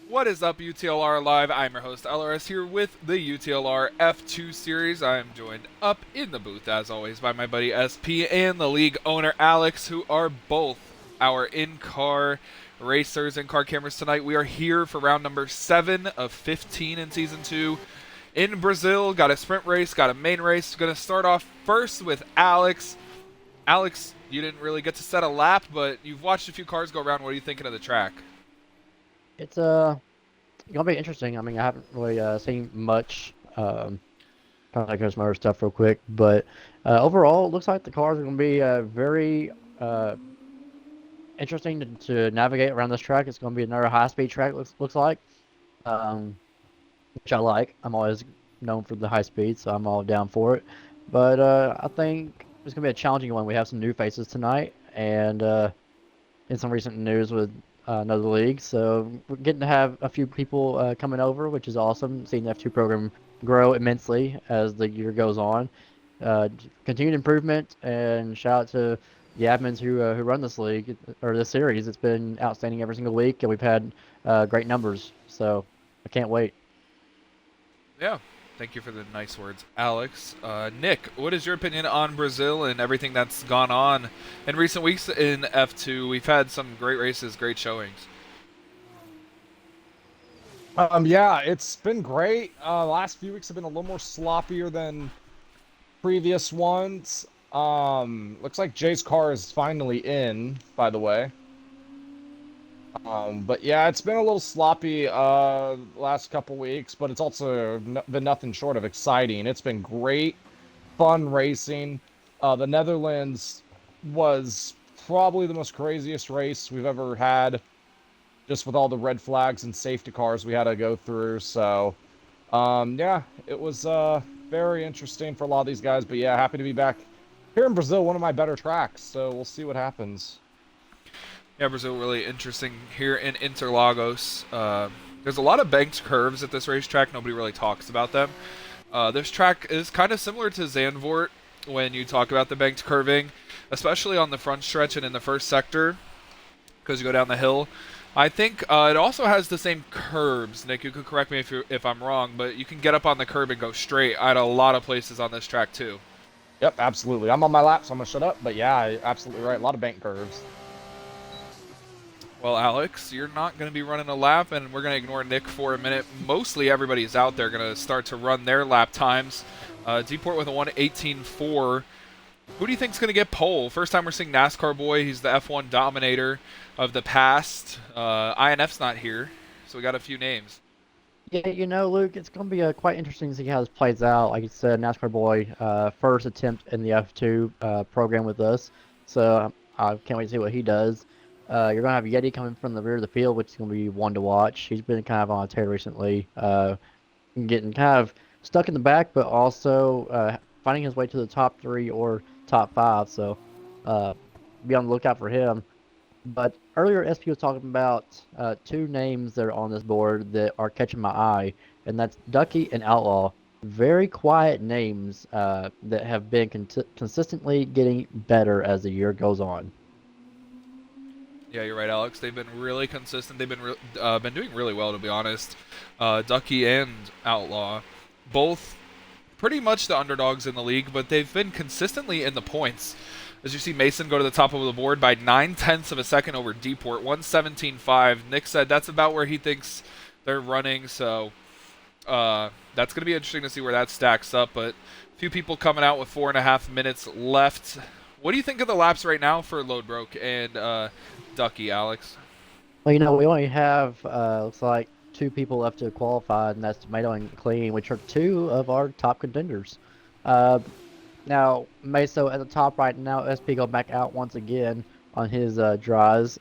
What is up, UTLR Live? I'm your host, LRS, here with the UTLR F2 series. I am joined up in the booth, as always, by my buddy SP and the league owner, Alex, who are both our in-car racers and car cameras tonight. We are here for round number 7 of 15 in Season 2 in Brazil. Got a sprint race, got a main race. Going to start off first with Alex. Alex, you didn't really get to set a lap, but you've watched a few cars go around. What are you thinking of the track? It's gonna be interesting. I mean, I haven't really seen much. Kind of like some other stuff real quick, but overall, it looks like the cars are gonna be very interesting to navigate around this track. It's gonna be another high-speed track. Looks like, um, which I like. I'm always known for the high speed, so I'm all down for it. But I think it's gonna be a challenging one. We have some new faces tonight, and in some recent news with another league. So we're getting to have a few people coming over, which is awesome. Seeing the F2 program grow immensely as the year goes on. Continued improvement, and shout out to the admins who run this league or this series. It's been outstanding every single week, and we've had great numbers. So I can't wait. Yeah. Thank you for the nice words, Alex. Nick, what is your opinion on Brazil and everything that's gone on in recent weeks in F2? We've had some great races, great showings. Yeah, it's been great. Last few weeks have been a little more sloppier than previous ones. Looks like Jay's car is finally in, by the way. But yeah, it's been a little sloppy last couple weeks, but it's also been nothing short of exciting. It's been great, fun racing. The Netherlands was probably the most craziest race we've ever had, just with all the red flags and safety cars we had to go through. So, yeah, it was very interesting for a lot of these guys. But yeah, happy to be back here in Brazil, one of my better tracks. So we'll see what happens. Yeah, Brazil really interesting here in Interlagos. There's a lot of banked curves at this racetrack. Nobody really talks about them. This track is kind of similar to Zandvoort when you talk about the banked curving, especially on the front stretch and in the first sector because you go down the hill. I think it also has the same curbs. Nick, you could correct me if I'm wrong, but you can get up on the curb and go straight at a lot of places on this track too. Yep, absolutely. I'm on my lap, so I'm gonna shut up. But yeah, absolutely right. A lot of bank curves. Well, Alex, you're not going to be running a lap, and we're going to ignore Nick for a minute. Mostly everybody's out there going to start to run their lap times. Deport with a 1:18.4. Who do you think's going to get pole? First time we're seeing NASCAR boy. He's the F1 dominator of the past. INF's not here, so we got a few names. Yeah, Luke, it's going to be quite interesting to see how this plays out. Like you said, NASCAR Boy, first attempt in the F2 program with us. So I can't wait to see what he does. You're going to have Yeti coming from the rear of the field, which is going to be one to watch. He's been kind of on a tear recently, getting kind of stuck in the back, but also finding his way to the top three or top five. So be on the lookout for him. But earlier, SP was talking about two names that are on this board that are catching my eye, and that's Ducky and Outlaw. Very quiet names that have been consistently getting better as the year goes on. Yeah, you're right, Alex. They've been really consistent. They've been doing really well, to be honest. Ducky and Outlaw, both pretty much the underdogs in the league, but they've been consistently in the points. As you see Mason go to the top of the board by 9/10 of a second over Deport, 1:17.5. Nick said that's about where he thinks they're running, so that's going to be interesting to see where that stacks up. But a few people coming out with 4.5 minutes left. What do you think of the laps right now for Loadbroke and Ducky, Alex? Well, we only have looks like two people left to qualify, and that's Tomato and Clean, which are two of our top contenders. Uh, Now, Meso at the top right now, SP go back out once again on his drives.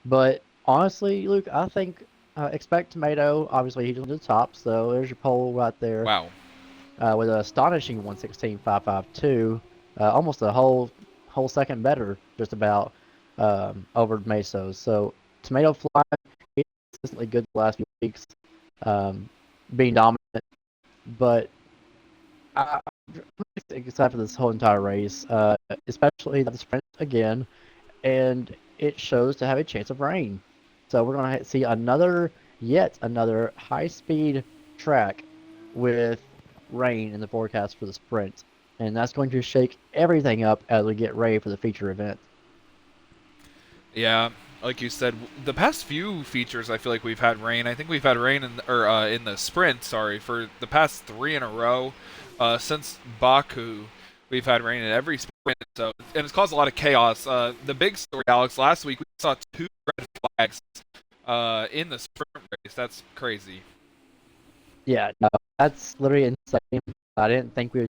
But honestly, Luke, I think expect Tomato. Obviously, he's on the top, so there's your pole right there Wow. with an astonishing 116.552, almost a whole second better, just about over Meso. So Tomato fly, he's consistently good the last few weeks, being dominant, but I'm excited for this whole entire race, especially the sprint again, and it shows to have a chance of rain. So we're going to see another yet another high-speed track with rain in the forecast for the sprint. And that's going to shake everything up as we get ready for the feature event. Yeah, like you said, the past few features, I feel like we've had rain. I think we've had rain in the sprint. Sorry, for the past 3 in a row since Baku. We've had rain in every sprint, so and it's caused a lot of chaos. The big story, Alex, last week we saw 2 red flags in the sprint race. That's crazy. Yeah, no, that's literally insane. I didn't think we would.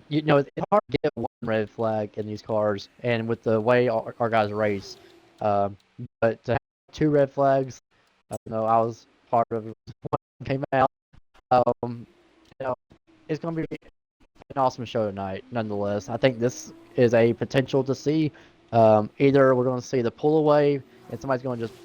It's hard to get one red flag in these cars, and with the way our guys race. Um, but to have 2 red flags, I was part of it when it came out. Um, you know, it's going to be an awesome show tonight, nonetheless. I think this is a potential to see. Either we're going to see the pull away, and somebody's going to just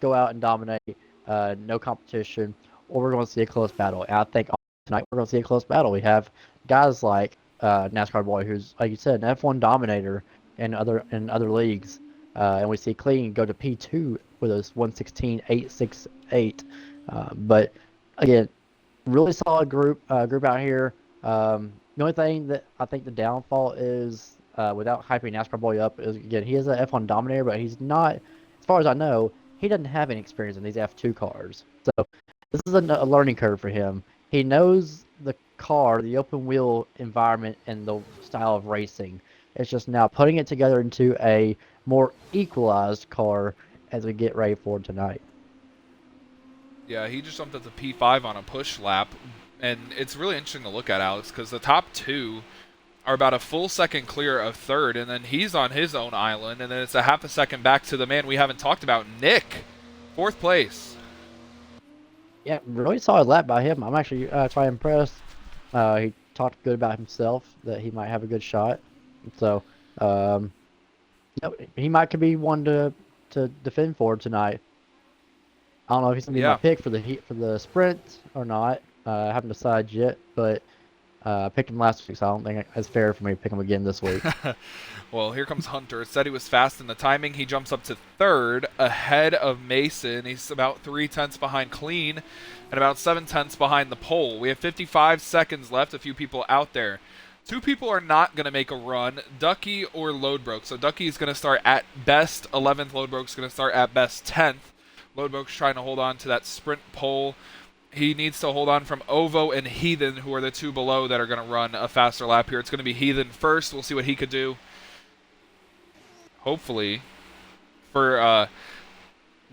go out and dominate, no competition, or we're going to see a close battle. And I think tonight we're going to see a close battle. We have guys like NASCAR Boy, who's like you said, an F1 dominator in other leagues, and we see Clean go to P2 with a 116.868. But again, really solid group out here. The only thing that I think the downfall is, without hyping NASCAR Boy up, is again he is an F1 dominator, but he's not, as far as I know, he doesn't have any experience in these F2 cars. So this is a learning curve for him. He knows the car, the open wheel environment, and the style of racing. It's just now putting it together into a more equalized car as we get ready for tonight. Yeah, he just jumped up to P5 on a push lap, and it's really interesting to look at, Alex, because the top 2 are about a full second clear of 3rd, and then he's on his own island, and then it's a half a second back to the man we haven't talked about, Nick, 4th place. Yeah, really solid lap by him. I'm actually quite impressed. He talked good about himself, that he might have a good shot. So, um, he might could be one to defend for tonight. I don't know if he's gonna be my pick for the sprint or not. I haven't decided yet, but I picked him last week, so I don't think it's fair for me to pick him again this week. Well, here comes Hunter. It said he was fast in the timing. He jumps up to 3rd ahead of Mason. He's about 3/10 behind Clean and about 7/10 behind the pole. We have 55 seconds left. A few people out there. 2 people are not going to make a run, Ducky or Loadbroke. So Ducky is going to start at best 11th. Loadbroke's going to start at best 10th. Loadbroke's trying to hold on to that sprint pole. He needs to hold on from Ovo and Heathen, who are the 2 below that are going to run a faster lap here. It's going to be Heathen first. We'll see what he could do. Hopefully, for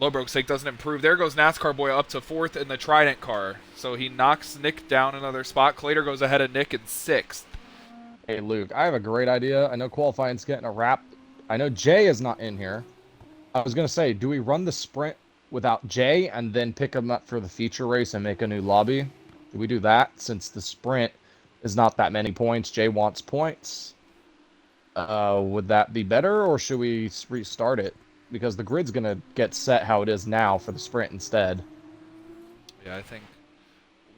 Loadbroke's sake, doesn't improve. There goes NASCAR Boy up to 4th in the Trident car. So he knocks Nick down another spot. Clater goes ahead of Nick in 6th. Hey, Luke, I have a great idea. I know qualifying's getting a wrap. I know Jay is not in here. I was going to say, do we run the sprint without Jay and then pick him up for the feature race and make a new lobby? Do we do that since the sprint is not that many points? Jay wants points. Would that be better, or should we restart it? Because the grid's going to get set how it is now for the sprint instead. Yeah, I think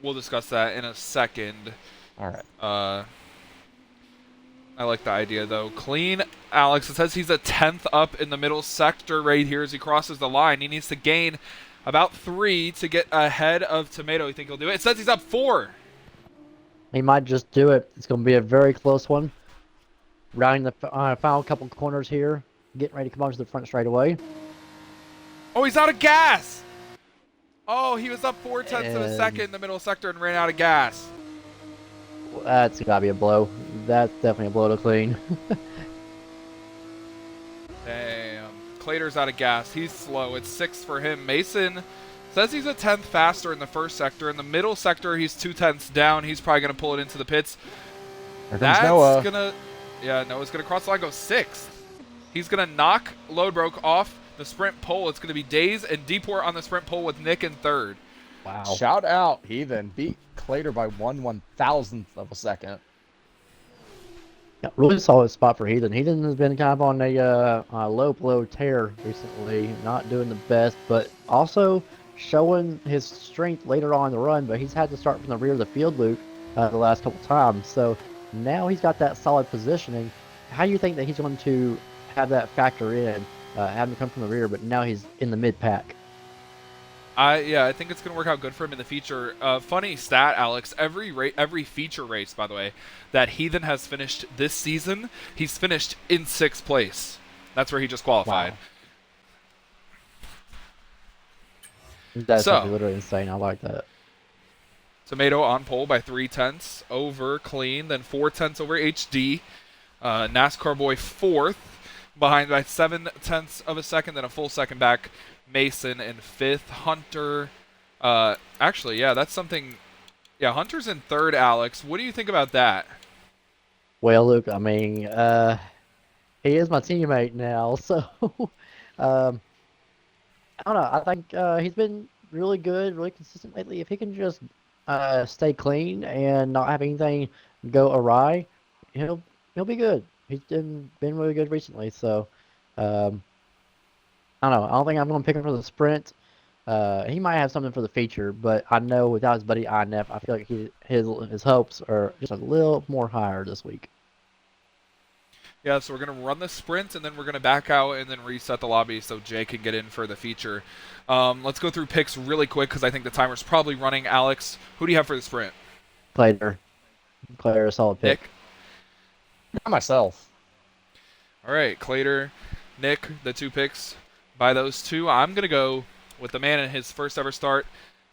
we'll discuss that in a second. All right. I like the idea, though. Clean, Alex. It says he's a 10th up in the middle sector right here as he crosses the line. He needs to gain about 3 to get ahead of Tomato. You think he'll do it? It says he's up 4. He might just do it. It's going to be a very close one. Rounding the final couple corners here. Getting ready to come onto the front straight away. Oh, he's out of gas! Oh, he was up 4/10 of a second in the middle sector and ran out of gas. That's got to be a blow. That's definitely a blow to Clean. Damn. Clater's out of gas. He's slow. It's 6 for him. Mason says he's a 10th faster in the first sector. In the middle sector, he's 2/10 down. He's probably going to pull it into the pits. Here comes Noah. Noah's going to cross the line, go 6th. He's going to knock Loadbroke off the sprint pole. It's going to be Days and Deport on the sprint pole with Nick in 3rd. Wow. Shout out, Heathen. Beat Clater by 1/1000th of a second. Yeah, really solid spot for Heathen. Heathen has been kind of on a low blow tear recently, not doing the best, but also showing his strength later on in the run. But he's had to start from the rear of the field, Luke, the last couple times. So now he's got that solid positioning. How do you think that he's going to have that factor in, having to come from the rear, but now he's in the mid pack? I think it's gonna work out good for him in the future. Funny stat, Alex. Every feature race, by the way, that Heathen has finished this season, he's finished in 6th place. That's where he just qualified. Wow. That's So- literally insane. I like that. Tomato on pole by 0.3 over Clean, then 0.4 over HD. NASCAR Boy 4th, behind by 0.7 of a second, then a full second back. Mason in 5th. Hunter, actually, yeah, that's something. Yeah, Hunter's in 3rd. Alex, what do you think about that? Well, Luke, I mean, he is my teammate now, so um, I don't know. I think he's been really good, really consistent lately. If he can just stay clean and not have anything go awry, he'll be good. He's been really good recently, so I don't know. I don't think I'm going to pick him for the sprint. He might have something for the feature, but I know without his buddy INF, I feel like his hopes are just a little more higher this week. Yeah, so we're going to run the sprint, and then we're going to back out and then reset the lobby so Jay can get in for the feature. Let's go through picks really quick because I think the timer's probably running. Alex, who do you have for the sprint? Clater, a solid pick. Nick? Not myself. All right, Clater, Nick, the 2 picks by those 2. I'm going to go with the man in his first ever start,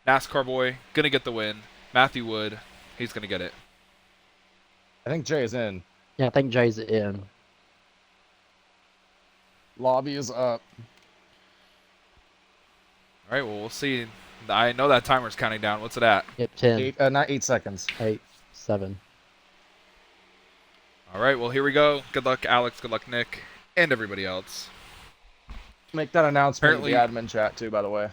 NASCAR Boy, going to get the win. Matthew Wood, he's going to get it. I think Jay is in. Yeah, I think Jay's in. Lobby is up. All right, well, we'll see. I know that timer's counting down. What's it at? Yep, 10, Not 8 seconds. 8, 7. All right, well, here we go. Good luck, Alex. Good luck, Nick, and everybody else. Make that announcement in Apparently- the admin chat too, by the way.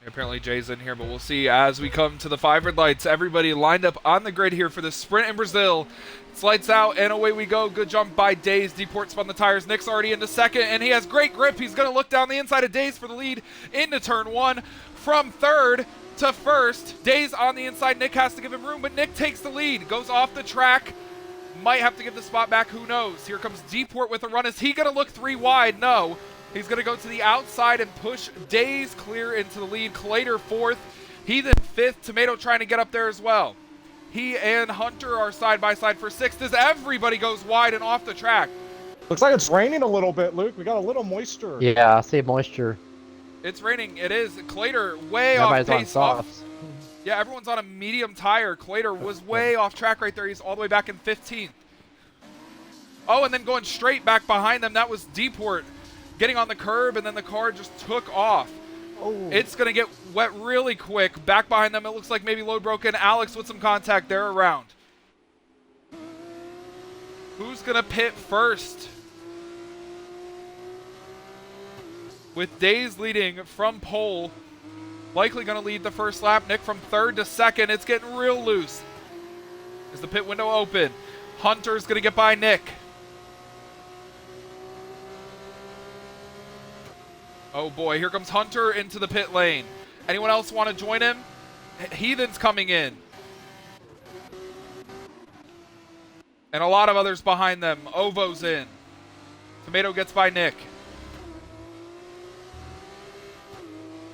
Apparently Jay's in here, but we'll see as we come to the 5 red lights. Everybody lined up on the grid here for the sprint in Brazil. It's lights out, and away we go. Good jump by Days. Deport spun the tires. Nick's already into 2nd, and he has great grip. He's going to look down the inside of Days for the lead into turn 1. From 3rd to 1st, Days on the inside. Nick has to give him room, but Nick takes the lead. Goes off the track. Might have to give the spot back. Who knows? Here comes Deport with a run. Is he going to look 3 wide? No. He's going to go to the outside and push Days clear into the lead. Clater 4th. Heathen 5th. Tomato trying to get up there as well. He and Hunter are side by side for 6th as everybody goes wide and off the track. Looks like it's raining a little bit, Luke. We got a little moisture. Yeah, I see moisture. It's raining. It is. Clater way off Everybody's on pace. softs. Yeah, everyone's on a medium tire. Clater was way off track right there. He's all the way back in 15th. Oh, and then going straight back behind them, that was Deport getting on the curb, and then the car just took off. Oh, It's going to get wet really quick. Back behind them, it looks like maybe load broken. Alex with some contact there around. Who's going to pit first? With Days leading from pole. Likely going to lead the first lap. Nick from 3rd to 2nd. It's getting real loose. Is the pit window open? Hunter's going to get by Nick. Oh boy, here comes Hunter into the pit lane. Anyone else want to join him? Heathen's coming in. And a lot of others behind them. Ovo's in. Tomato gets by Nick.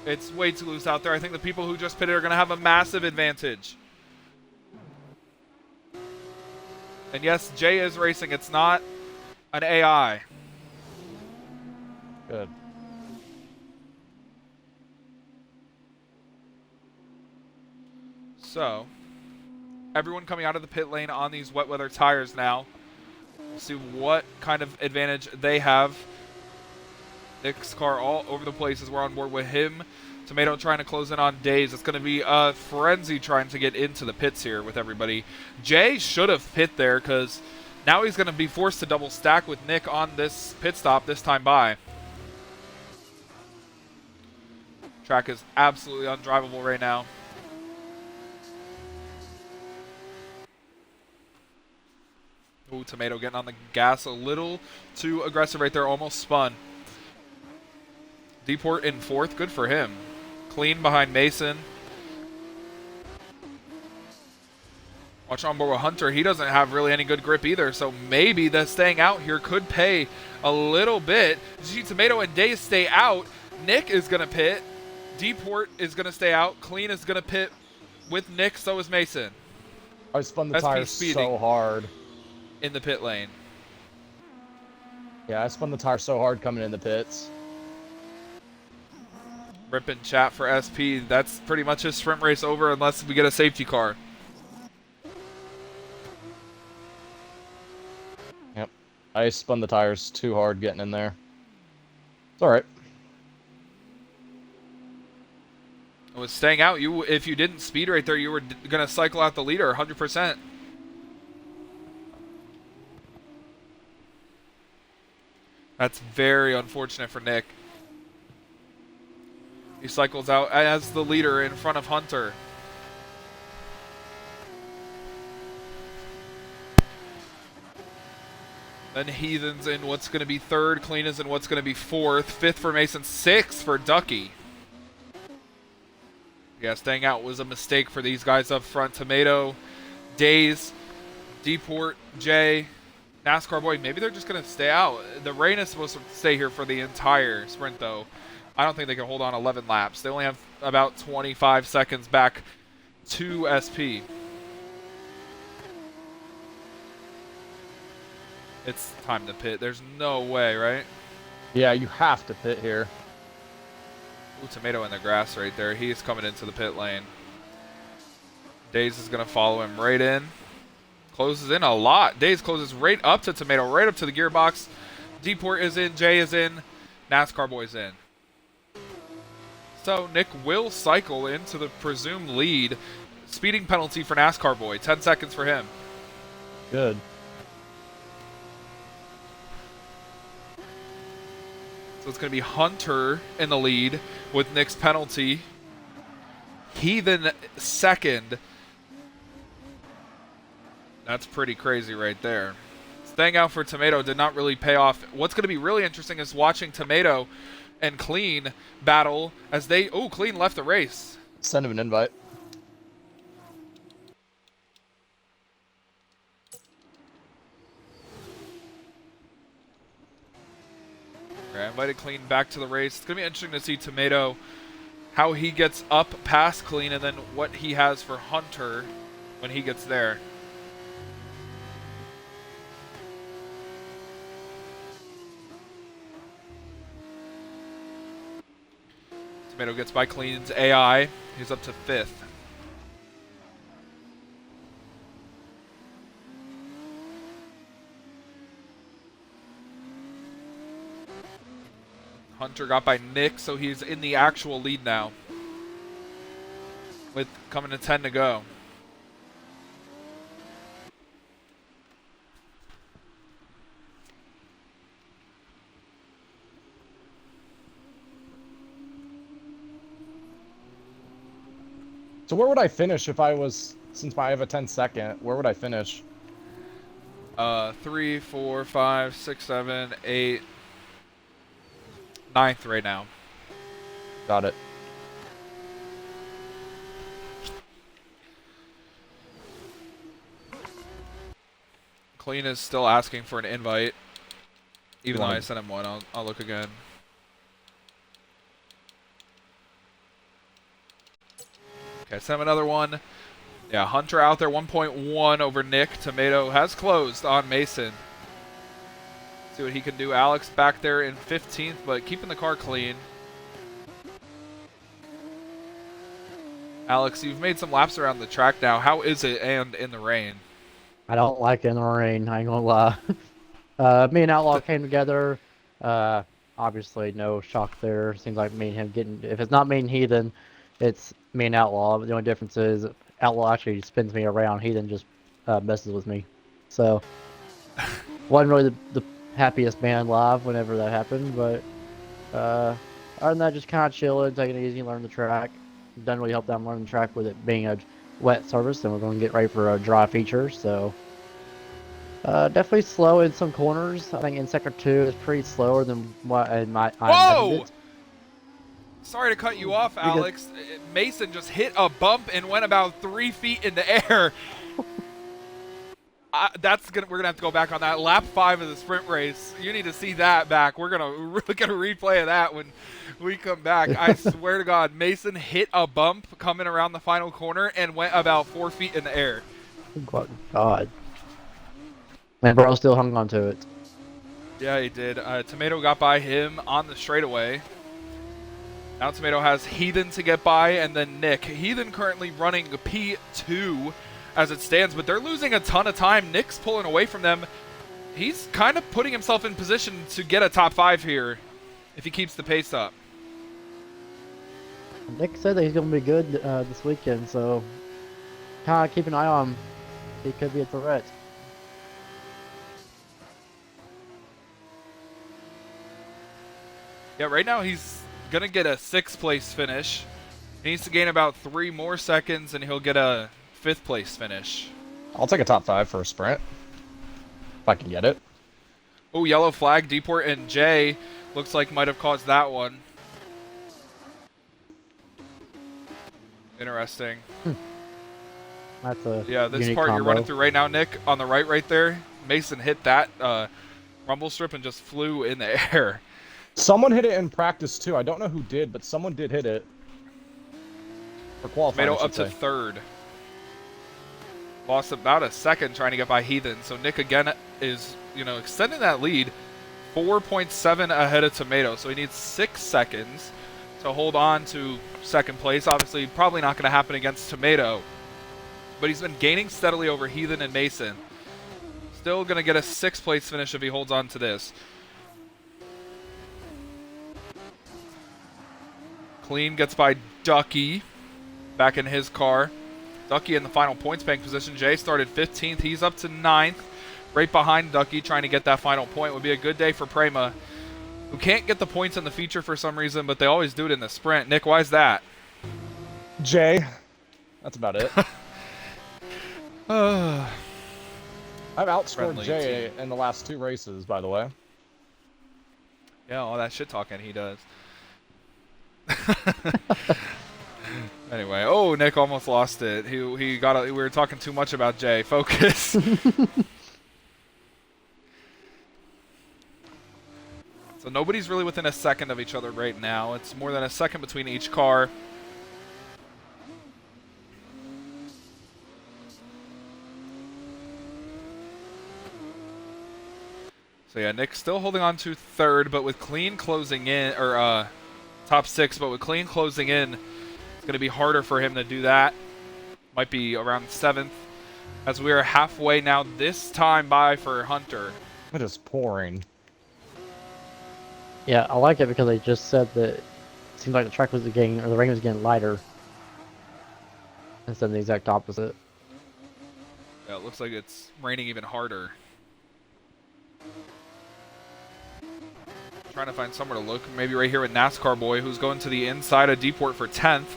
It's way too loose out there. I think the people who just pitted are going to have a massive advantage. And yes, Jay is racing. It's not an AI. Good. So, everyone coming out of the pit lane on these wet weather tires now. We'll see what kind of advantage they have. Nick's car all over the place as we're on board with him. Tomato trying to close in on Days. It's going to be a frenzy trying to get into the pits here with everybody. Jay should have pit there because now he's going to be forced to double stack with Nick on this pit stop this time by. Track is absolutely undrivable right now. Ooh, Tomato getting on the gas a little too aggressive right there. Almost spun. Deport in 4th. Good for him. Clean behind Mason. Watch on board with Hunter. He doesn't have really any good grip either, so maybe the staying out here could pay a little bit. You see Tomato and Days stay out. Nick is going to pit. Deport is going to stay out. Clean is going to pit with Nick. So is Mason I spun the SP tires speeding. so hard. in the pit lane. Yeah, I spun the tire so hard coming in the pits. Ripping chat for SP. That's pretty much his sprint race over unless we get a safety car. Yep. I spun the tires too hard getting in there. It's alright. It was staying out. If you didn't speed right there, you were going to cycle out the leader 100%. That's very unfortunate for Nick. He cycles out as the leader in front of Hunter. Then Heathen's in what's going to be third. Clean is in what's going to be fourth. Fifth for Mason. Sixth for Ducky. Yeah, staying out was a mistake for these guys up front. Tomato, Days, Deport, Jay, NASCAR Boy. Maybe they're just going to stay out. The rain is supposed to stay here for the entire sprint, though. I don't think they can hold on 11 laps. They only have about 25 seconds back to SP. It's time to pit. There's no way, right? Yeah, you have to pit here. Ooh, Tomato in the grass right there. He's coming into the pit lane. Days is going to follow him right in. Closes in a lot. Days closes right up to Tomato, right up to the gearbox. Deport is in. Jay is in. NASCAR Boy's in. So Nick will cycle into the presumed lead. Speeding penalty for NASCAR Boy. 10 seconds for him. Good. So it's going to be Hunter in the lead with Nick's penalty. Heathen second. That's pretty crazy right there. Staying out for Tomato did not really pay off. What's going to be really interesting is watching Tomato and Clean battle as they... Oh, Clean left the race. Send him an invite. Okay, I invited Clean back to the race. It's going to be interesting to see Tomato, how he gets up past Clean, and then what he has for Hunter when he gets there. Tomato gets by Clean's AI. He's up to 5th. Hunter got by Nick, so he's in the actual lead now. With coming to 10 to go. So where would I finish if I was, since I have a 10-second, where would I finish? 3, 4, 5, 6, 7, 8, 9th right now. Got it. Clean is still asking for an invite. Even though One. I sent him one, I'll look again. Okay, send him another one. Yeah, Hunter out there, 1.1 over Nick. Tomato has closed on Mason. See what he can do. Alex back there in 15th, but keeping the car clean. Alex, you've made some laps around the track now. How is it and in the rain? I don't like it in the rain, I ain't gonna lie. Me and Outlaw came together. Obviously, no shock there. Seems like me and him getting. If it's not me and Heathen, it's me and Outlaw. But the only difference is Outlaw actually spins me around. Heathen just messes with me. So, wasn't really the happiest man live whenever that happened. But other than that, just kind of chilling, taking it easy, learning the track. Doesn't really help that I'm learning the track with it being a wet service, and we're going to get ready for a dry feature. So. Definitely slow in some corners. I think in sector 2 is pretty slower than what I Whoa! imagined it. Sorry to cut you off, Alex. Mason just hit a bump and went about 3 feet in the air. we're gonna have to go back on that. Lap 5 of the sprint race. You need to see that back. We're gonna look at a replay of that when we come back. I swear to God, Mason hit a bump coming around the final corner and went about 4 feet in the air. God. And bro still hung on to it. Yeah, he did. Tomato got by him on the straightaway. Now Tomato has Heathen to get by, and then Nick. Heathen currently running P2 as it stands, but they're losing a ton of time. Nick's pulling away from them. He's kind of putting himself in position to get a top 5 here if he keeps the pace up. Nick said that he's going to be good this weekend, so kind of keep an eye on him. He could be a threat. Yeah, right now he's going to get a 6th place finish. He needs to gain about 3 more seconds, and he'll get a 5th place finish. I'll take a top 5 for a sprint. If I can get it. Oh, yellow flag. Deport and Jay looks like might have caused that one. Interesting. That's a Yeah, this unique part you're combo. running through right now, Nick, on the right there. Mason hit that rumble strip and just flew in the air. Someone hit it in practice too. I don't know who did, but someone did hit it. For qualifying, Tomato I up should to say. 3rd. Lost about a second trying to get by Heathen. So Nick again is, extending that lead. 4.7 ahead of Tomato. So he needs 6 seconds to hold on to 2nd place. Obviously, probably not going to happen against Tomato. But he's been gaining steadily over Heathen and Mason. Still going to get a 6th place finish if he holds on to this. Clean gets by Ducky back in his car. Ducky in the final points bank position. Jay started 15th. He's up to 9th. Right behind Ducky trying to get that final point. Would be a good day for Prema, who can't get the points in the feature for some reason, but they always do it in the sprint. Nick, why is that? Jay. That's about it. Yeah, I've outscored Friendly Jay in the last 2 races, by the way. all that shit talking he does. Anyway, oh, Nick almost lost it. We were talking too much about Jay. Focus. So nobody's really within a second of each other right now. It's more than a second between each car. So yeah, Nick's still holding on to 3rd, but with Clean closing in, or top 6, but with Clean closing in, it's going to be harder for him to do that. Might be around 7th, as we are halfway now this time by for Hunter. It is pouring. Yeah, I like it because they just said that it seems like the track was getting, or the rain was getting lighter. Instead of the exact opposite. Yeah, it looks like it's raining even harder. Trying to find somewhere to look. Maybe right here with NASCAR Boy, who's going to the inside of Deport for 10th.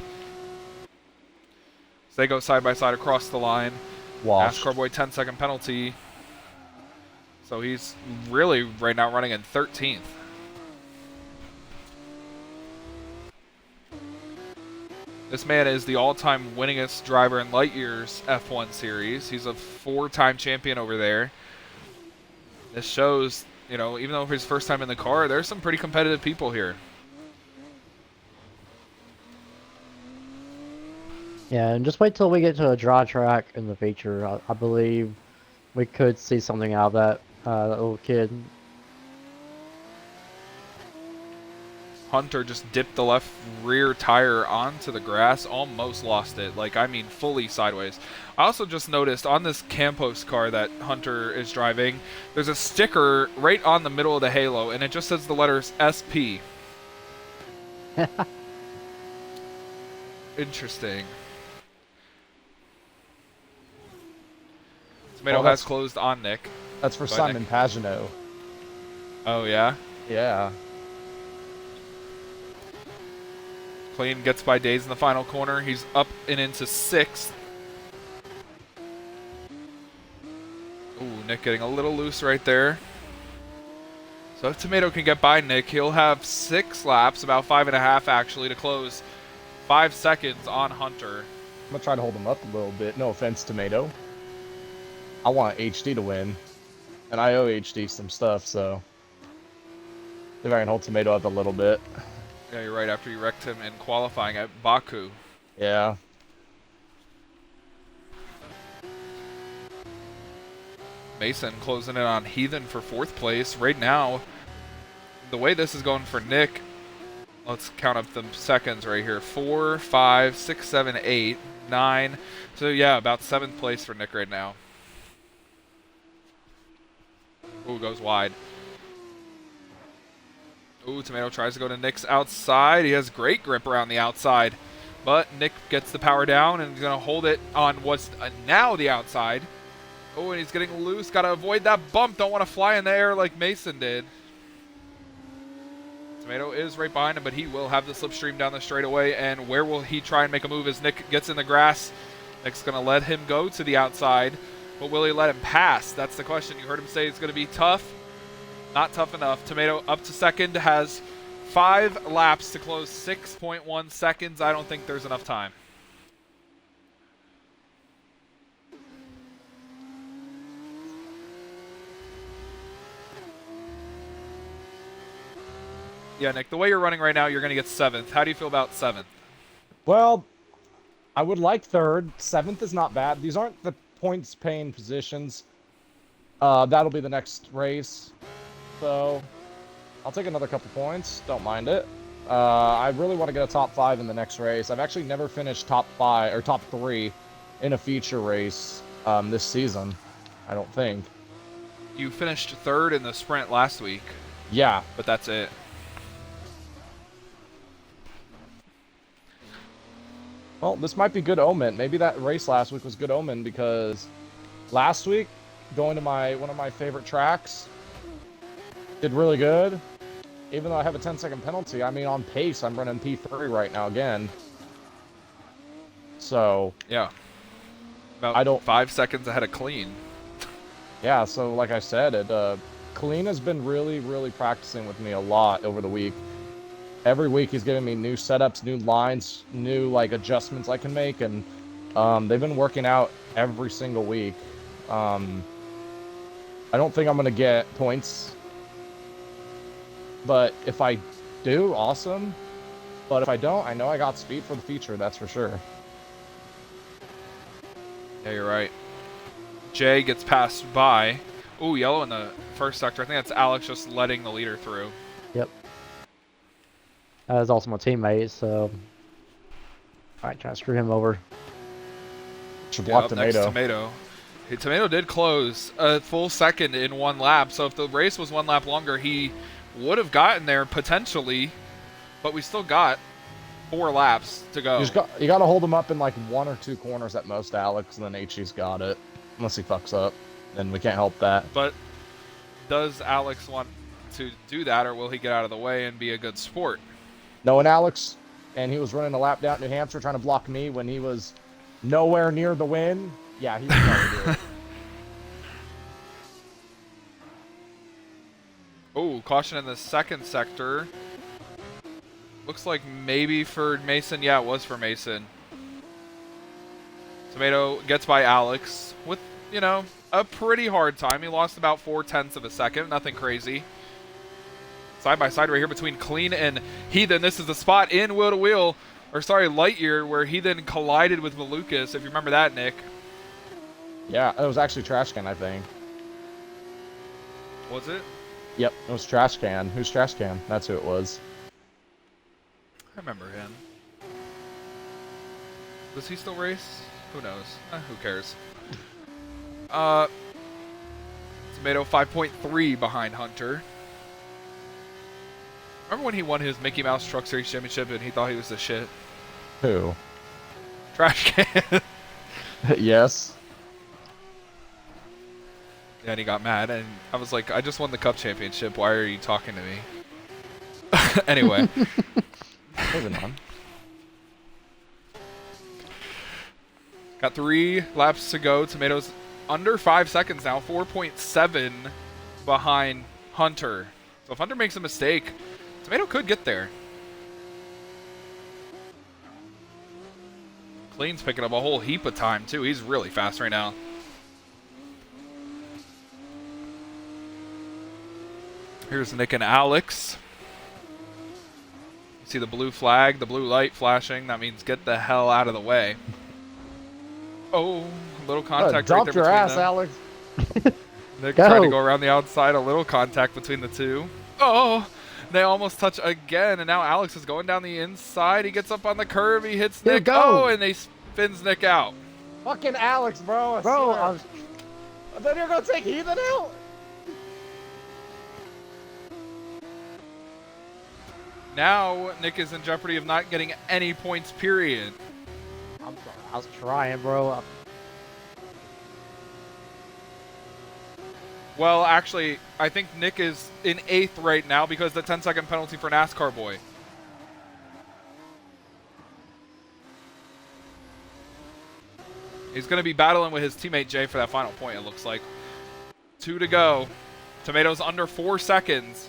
So they go side by side across the line. Washed. NASCAR Boy 10-second penalty. So he's really right now running in 13th. This man is the all-time winningest driver in Lightyear's F1 series. He's a 4-time champion over there. This shows, even though his first time in the car, there's some pretty competitive people here. Yeah, and just wait till we get to a dry track in the feature. I believe we could see something out of that little kid. Hunter just dipped the left rear tire onto the grass, almost lost it. Fully sideways. I also just noticed on this Campos car that Hunter is driving, there's a sticker right on the middle of the halo, and it just says the letters SP. Interesting. Tomato Well, has closed on Nick. That's for Go ahead, Simon Nick. Pagano. Oh, yeah? Yeah. Clean gets by Days in the final corner. He's up and into 6th. Ooh, Nick getting a little loose right there. So if Tomato can get by Nick, he'll have 6 laps, about 5.5 actually, to close 5 seconds on Hunter. I'm going to try to hold him up a little bit. No offense, Tomato. I want HD to win, and I owe HD some stuff, so if I can hold Tomato up a little bit. Yeah, you're right. After you wrecked him in qualifying at Baku. Yeah. Mason closing in on Heathen for 4th place. Right now, the way this is going for Nick, let's count up the seconds right here. 4, 5, 6, 7, 8, 9. So yeah, about 7th place for Nick right now. Ooh, goes wide. Ooh, Tomato tries to go to Nick's outside. He has great grip around the outside. But Nick gets the power down and he's going to hold it on what's now the outside. Oh, and he's getting loose. Got to avoid that bump. Don't want to fly in the air like Mason did. Tomato is right behind him, but he will have the slipstream down the straightaway. And where will he try and make a move as Nick gets in the grass? Nick's going to let him go to the outside. But will he let him pass? That's the question. You heard him say it's going to be tough. Not tough enough. Tomato up to second, has 5 laps to close 6.1 seconds. I don't think there's enough time. Yeah, Nick, the way you're running right now, you're going to get 7th. How do you feel about 7th? Well, I would like 3rd. 7th is not bad. These aren't the points paying positions. That'll be the next race. So I'll take another couple points. Don't mind it. I really want to get a top 5 in the next race. I've actually never finished top 5 or top 3 in a feature race this season. I don't think. You finished 3rd in the sprint last week, Yeah. but that's it. Well, this might be good omen. Maybe that race last week was good omen because last week, going to one of my favorite tracks, did really good. Even though I have a 10-second penalty, I mean, on pace, I'm running P3 right now again. So, Yeah. About 5 seconds ahead of clean. yeah, so like I said, Colleen has been really, really practicing with me a lot over the week. Every week he's giving me new setups, new lines, new like adjustments I can make, and they've been working out every single week. I don't think I'm gonna get points, but if I do, awesome. But if I don't, I know I got speed for the feature, that's for sure. Yeah, you're right. Jay gets passed by. Ooh, yellow in the first sector. I think that's Alex just letting the leader through. Yep. That is also my teammate, so I try to screw him over. Should Yeah, block up next, Tomato. Tomato. Hey, Tomato did close a full second in 1 lap, so if the race was 1 lap longer, he would have gotten there potentially, but we still got 4 laps to go. You got to hold him up in like 1 or 2 corners at most, Alex, and then HE's got it. Unless he fucks up, then we can't help that. But does Alex want to do that, or will he get out of the way and be a good sport? Knowing Alex, and he was running a lap down New Hampshire trying to block me when he was nowhere near the win. Yeah, he would probably do it. Oh, caution in the second sector. Looks like maybe for Mason. Yeah, it was for Mason. Tomato gets by Alex with, you know, a pretty hard time. He lost about 0.4 of a second. Nothing crazy. Side by side right here between Clean and Heathen. This is the spot in Wheel to Wheel, or sorry, Lightyear, where Heathen collided with Malukas. If you remember that, Nick. Yeah, it was actually Trash Can, I think. Was it? Yep, it was Trash Can. Who's Trash Can? That's who it was. I remember him. Does he still race? Who knows? Who cares? Tomato 5.3 behind Hunter. Remember when he won his Mickey Mouse Truck Series Championship and he thought he was the shit? Who? Trash Can. Yes. Yeah, and he got mad, and I was like, I just won the Cup Championship. Why are you talking to me? Anyway. Moving on. Got 3 laps to go. Tomato's under 5 seconds now. 4.7 behind Hunter. So if Hunter makes a mistake, Tomato could get there. Clean's picking up a whole heap of time, too. He's really fast right now. Here's Nick and Alex. You see the blue flag, the blue light flashing. That means get the hell out of the way. Oh, a little contact right Dump there your between ass, them. Alex. Nick Go. tried to go around the outside. A little contact between the two. Oh, they almost touch again, and now Alex is going down the inside. He gets up on the curve. He hits Dude, Nick. go. Oh, and they spins Nick out. Fucking Alex, bro. I Bro, swear. I was, Then you're gonna take Heathen out? Now Nick is in jeopardy of not getting any points, period. I was trying, bro. Well, actually, I think Nick is in 8th right now because the 10-second penalty for NASCAR boy. He's going to be battling with his teammate Jay for that final point, it looks like. 2 to go. Tomatoes under 4 seconds.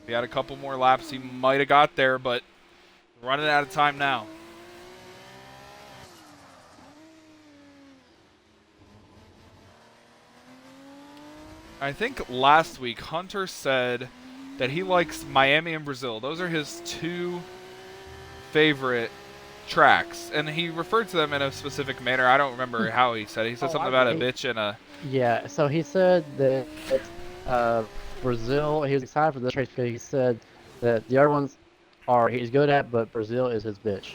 If he had a couple more laps, he might have got there, but running out of time now. I think last week Hunter said that he likes Miami and Brazil. Those are his 2 favorite tracks, and he referred to them in a specific manner. I don't remember how he said it. He said something about a bitch and a... Yeah, so he said that Brazil, he was excited for this race because he said that the other ones are he's good at, but Brazil is his bitch.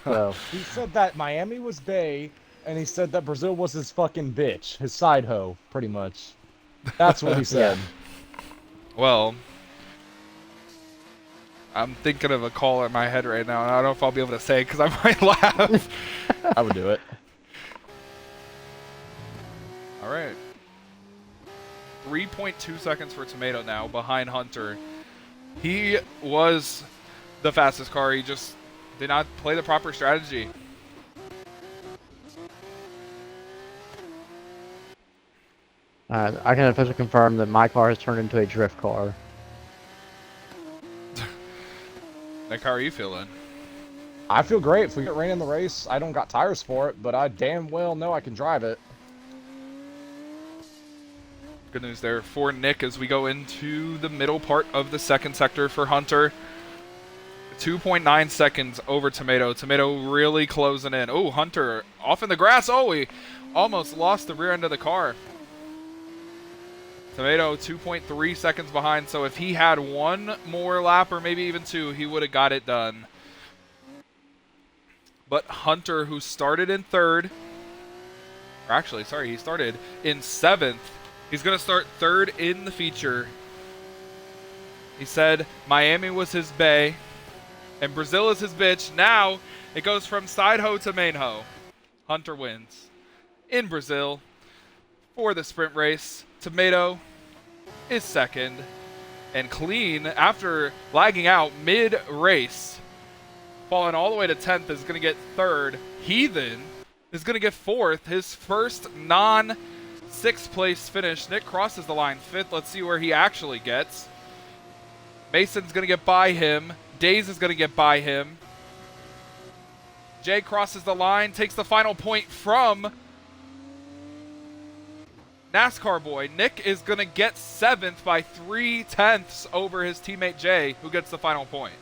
So, He said that Miami was Bay, and he said that Brazil was his fucking bitch, his side hoe, pretty much. That's what he said. Well, I'm thinking of a call in my head right now, and I don't know if I'll be able to say it because I might laugh. I would do it. All right. 3.2 seconds for Tomato now, behind Hunter. He was the fastest car. He just did not play the proper strategy. I can officially confirm that my car has turned into a drift car. Nick, how are you feeling? I feel great. If we get rain in the race, I don't got tires for it, but I damn well know I can drive it. Good news there for Nick as we go into the middle part of the second sector for Hunter. 2.9 seconds over Tomato. Tomato really closing in. Oh, Hunter off in the grass. Oh, he almost lost the rear end of the car. Tomato 2.3 seconds behind, so if he had one more lap or maybe even 2, he would have got it done. But Hunter, who started in 3rd, or actually, sorry, he started in 7th. He's going to start 3rd in the feature. He said Miami was his bay and Brazil is his bitch. Now it goes from side hoe to main hoe. Hunter wins in Brazil for the sprint race. Tomato is 2nd, and Clean, after lagging out mid-race, falling all the way to 10th, is going to get 3rd. Heathen is going to get 4th, his first non-6th place finish. Nick crosses the line 5th. Let's see where he actually gets. Mason's going to get by him. Days is going to get by him. Jay crosses the line, takes the final point from NASCAR boy. Nick is going to get 7th by 3/10 over his teammate Jay, who gets the final point.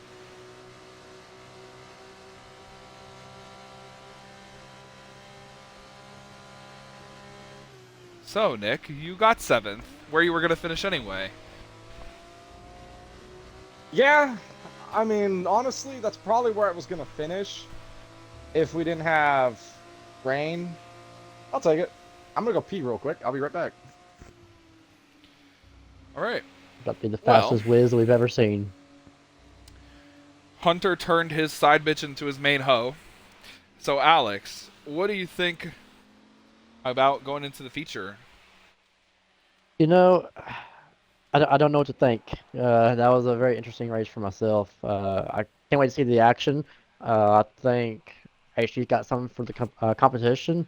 So, Nick, you got 7th, where you were going to finish anyway. Yeah, I mean, honestly, that's probably where I was going to finish if we didn't have rain. I'll take it. I'm going to go pee real quick. I'll be right back. All right. Got to be the Well. fastest whiz we've ever seen. Hunter turned his side bitch into his main hoe. So, Alex, what do you think about going into the feature? You know, I don't know what to think. That was a very interesting race for myself. I can't wait to see the action. I think HG's got something for the competition.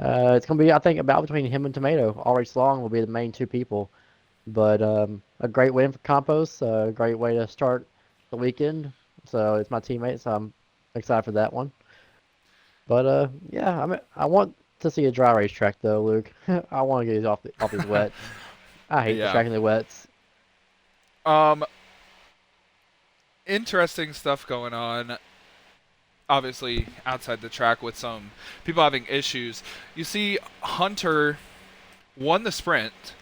It's going to be, I think, about between him and Tomato. All race long will be the main 2 people. But a great win for Campos, a great way to start the weekend. So it's my teammate, so I'm excited for that one. But yeah, I want to see a dry racetrack though, Luke. I want to get off these wets. I hate the Yeah. track in the wets. Um, interesting stuff going on. Obviously, outside the track with some people having issues. You see, Hunter won the sprint.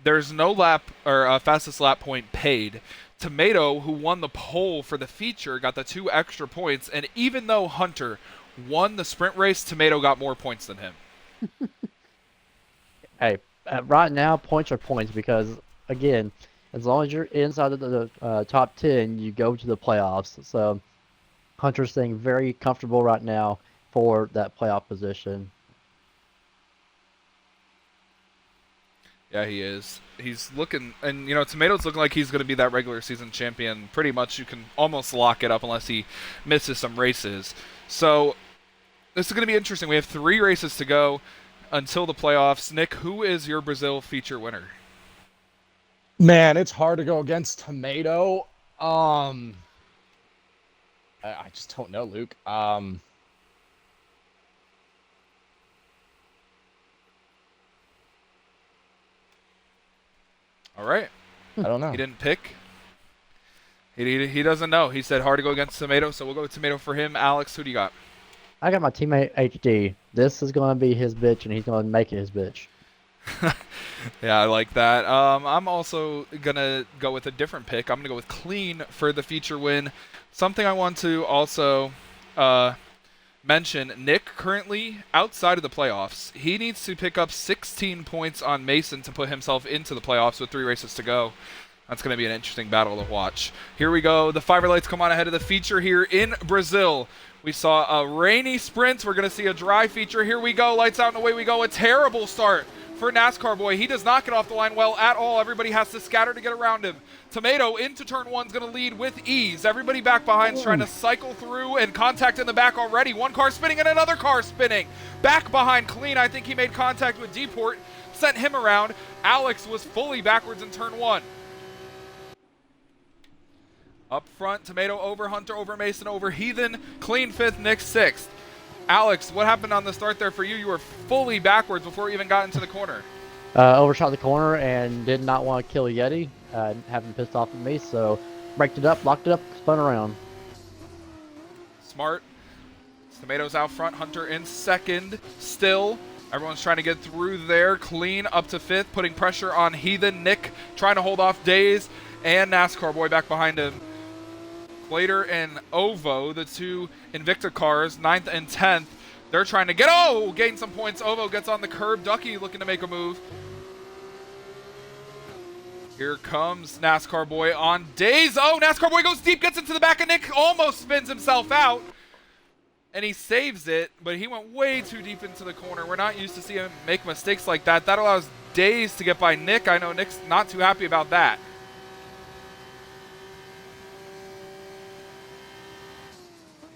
There's no lap or fastest lap point paid. Tomato, who won the pole for the feature, got the 2 extra points. And even though Hunter won the sprint race, Tomato got more points than him. Hey, right now points are points because again, as long as you're inside of the top 10, you go to the playoffs. So Hunter's staying very comfortable right now for that playoff position. Yeah, he is. He's looking, and Tomato's looking like he's going to be that regular season champion. Pretty much, you can almost lock it up unless he misses some races. So this is going to be interesting. We have 3 races to go until the playoffs. Nick, who is your Brazil feature winner? Man, it's hard to go against Tomato. I just don't know, Luke. All right. I don't know. He didn't pick. He doesn't know. He said hard to go against Tomato, so we'll go with Tomato for him. Alex, who do you got? I got my teammate HD. This is going to be his bitch, and he's going to make it his bitch. Yeah, I like that. I'm also gonna go with a different pick. I'm gonna go with Clean for the feature win. Something I want to also mention: Nick currently outside of the playoffs. He needs to pick up 16 points on Mason to put himself into the playoffs with 3 races to go. That's going to be an interesting battle to watch. Here we go. The fiber lights come on ahead of the feature here in Brazil. We saw a rainy sprint. We're going to see a dry feature. Here we go. Lights out and away we go. A terrible start for NASCAR boy. He does not get off the line well at all. Everybody has to scatter to get around him. Tomato into turn 1 is going to lead with ease. Everybody back behind is trying to cycle through, and contact in the back already. One car spinning and another car spinning. Back behind Clean. I think he made contact with Deport. Sent him around. Alex was fully backwards in turn 1. Up front, Tomato over Hunter, over Mason, over Heathen. Clean 5th, Nick 6th. Alex, what happened on the start there for you? You were fully backwards before you even got into the corner. Overshot the corner and did not want to kill Yeti, having pissed off at me, so braked it up, locked it up, spun around. Smart. Tomato's out front, Hunter in 2nd still. Everyone's trying to get through there. Clean up to 5th, putting pressure on Heathen. Nick trying to hold off Days, and NASCAR boy back behind him. Slater and Ovo, the 2 Invicta cars, 9th and 10th. They're trying to gain some points. Ovo gets on the curb. Ducky looking to make a move. Here comes NASCAR boy on Days. Oh, NASCAR boy goes deep, gets into the back of Nick, almost spins himself out. And he saves it, but he went way too deep into the corner. We're not used to seeing him make mistakes like that. That allows Days to get by Nick. I know Nick's not too happy about that.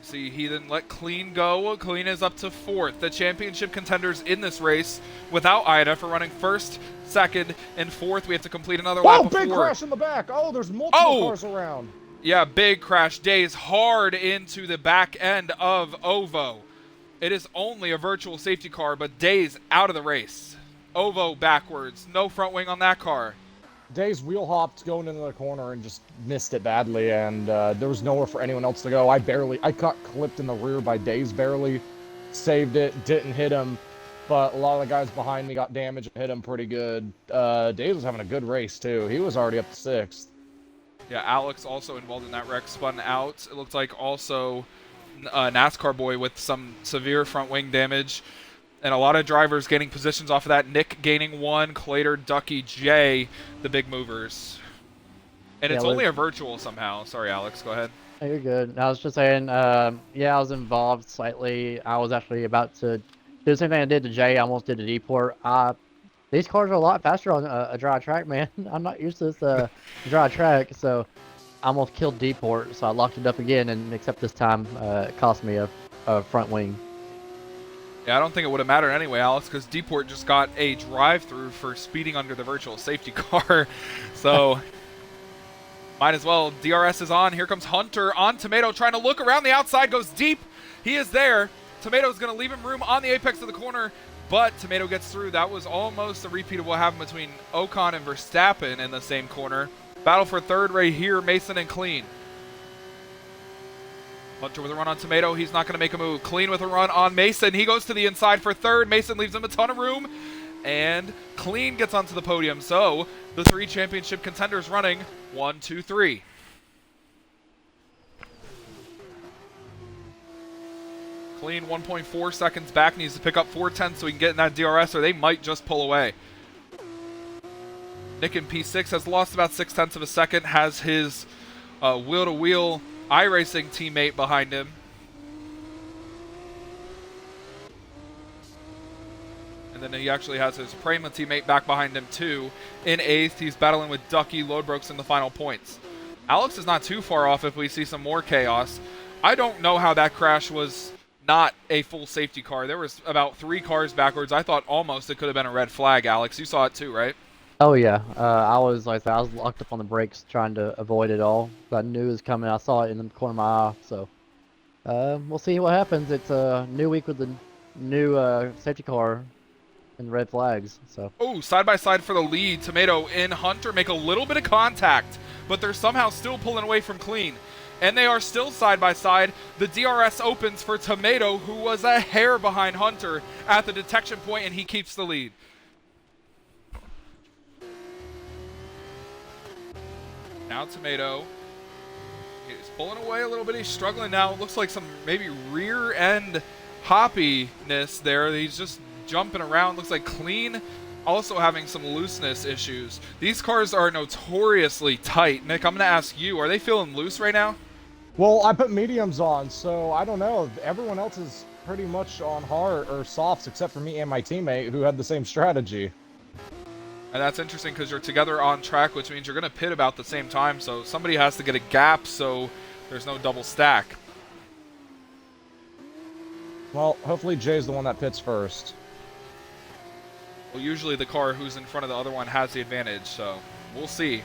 See, he then let Clean go. Clean is up to 4th. The championship contenders in this race without Ida for running 1st, 2nd, and 4th. We have to complete another lap of 4. Big crash in the back. Oh, there's multiple cars around. Yeah, big crash. Days hard into the back end of Ovo. It is only a virtual safety car, but Days out of the race. Ovo backwards. No front wing on that car. Days wheel hopped going into the corner and just missed it badly, and there was nowhere for anyone else to go. I got clipped in the rear by Days, barely saved it, didn't hit him, but a lot of the guys behind me got damaged and hit him pretty good. Days was having a good race too. He was already up to 6th. Yeah, Alex also involved in that wreck, spun out. It looked like also NASCAR boy with some severe front wing damage. And a lot of drivers gaining positions off of that. Nick gaining 1, Clater, Ducky, Jay, the big movers. And it's only a virtual somehow. Sorry, Alex, go ahead. Hey, you're good. I was just saying, yeah, I was involved slightly. I was actually about to do the same thing I did to Jay. I almost did to Deport. These cars are a lot faster on a dry track, man. I'm not used to this dry track, so I almost killed Deport. So I locked it up again, and except this time, it cost me a front wing. Yeah, I don't think it would have mattered anyway, Alex, because Deeport just got a drive-through for speeding under the virtual safety car. So, might as well. DRS is on. Here comes Hunter on Tomato, trying to look around the outside, goes deep. He is there. Tomato's going to leave him room on the apex of the corner, but Tomato gets through. That was almost a repeat of what happened between Ocon and Verstappen in the same corner. Battle for third right here, Mason and Clean. Hunter with a run on Tomato. He's not going to make a move. Clean with a run on Mason. He goes to the inside for third. Mason leaves him a ton of room. And Clean gets onto the podium. So the 3 championship contenders running 1, 2, 3. Clean 1.4 seconds back. Needs to pick up 4:10 so he can get in that DRS, or they might just pull away. Nick in P6 has lost about 0.6 of a second. Has his wheel-to-wheel iRacing teammate behind him. And then he actually has his Prema teammate back behind him too. In 8th, he's battling with Ducky Loadbrokes in the final points. Alex is not too far off if we see some more chaos. I don't know how that crash was not a full safety car. There was about 3 cars backwards. I thought almost it could have been a red flag, Alex. You saw it too, right? Oh yeah, I was locked up on the brakes trying to avoid it all. I knew it was coming. I saw it in the corner of my eye. So we'll see what happens. It's a new week with the new safety car and red flags. So Oh, side by side for the lead. Tomato and Hunter make a little bit of contact, but they're somehow still pulling away from Clean. And they are still side by side. The DRS opens for Tomato, who was a hair behind Hunter at the detection point, and he keeps the lead. Now Tomato is pulling away a little bit. He's struggling now. It looks like some maybe rear end hoppiness there. He's just jumping around. Looks like Clean also having some looseness issues. These cars are notoriously tight. Nick, I'm going to ask you, are they feeling loose right now? Well, I put mediums on, so I don't know. Everyone else is pretty much on hard or softs except for me and my teammate who had the same strategy. And that's interesting because you're together on track, which means you're going to pit about the same time. So somebody has to get a gap so there's no double stack. Well, hopefully Jay's the one that pits first. Well, usually the car who's in front of the other one has the advantage, so we'll see.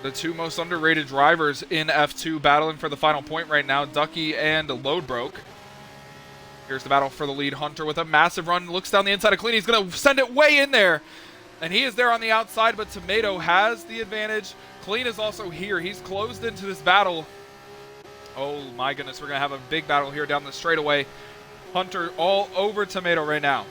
The 2 most underrated drivers in F2 battling for the final point right now, Ducky and Loadbroke. Here's the battle for the lead. Hunter with a massive run, looks down the inside of Clean. He's going to send it way in there. And he is there on the outside, but Tomato has the advantage. Clean is also here. He's closed into this battle. Oh my goodness, we're going to have a big battle here down the straightaway. Hunter all over Tomato right now.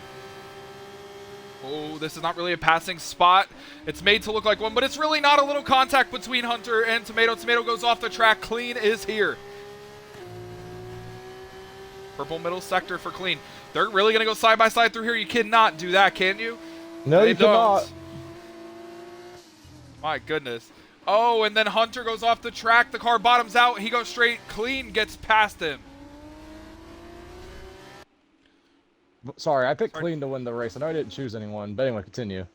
Oh, this is not really a passing spot. It's made to look like one, but it's really not. A little contact between Hunter and Tomato. Tomato goes off the track. Clean is here. Purple middle sector for Clean. They're really going to go side by side through here. You cannot do that, can you? No, you cannot. My goodness. Oh, and then Hunter goes off the track. The car bottoms out. He goes straight. Clean gets past him. Sorry, I picked Clean to win the race. I know I didn't choose anyone, but anyway, continue.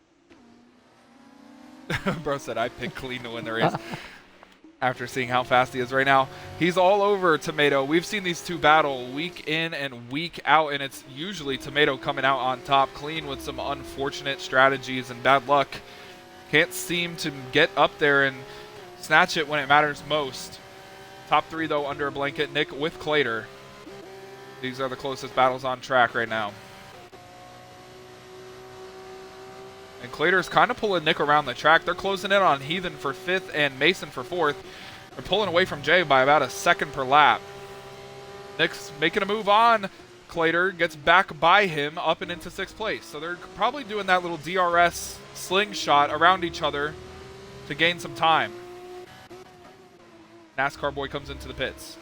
Bro said I picked Clean to win the race. After seeing how fast he is right now. He's all over Tomato. We've seen these two battle week in and week out, and it's usually Tomato coming out on top. Clean with some unfortunate strategies and bad luck. Can't seem to get up there and snatch it when it matters most. Top 3, though, under a blanket. Nick with Clater. These are the closest battles on track right now. And Clater's kind of pulling Nick around the track. They're closing in on Heathen for 5th and Mason for 4th. They're pulling away from Jay by about a second per lap. Nick's making a move on Clater, gets back by him up and into 6th place. So they're probably doing that little DRS slingshot around each other to gain some time. NASCAR boy comes into the pits.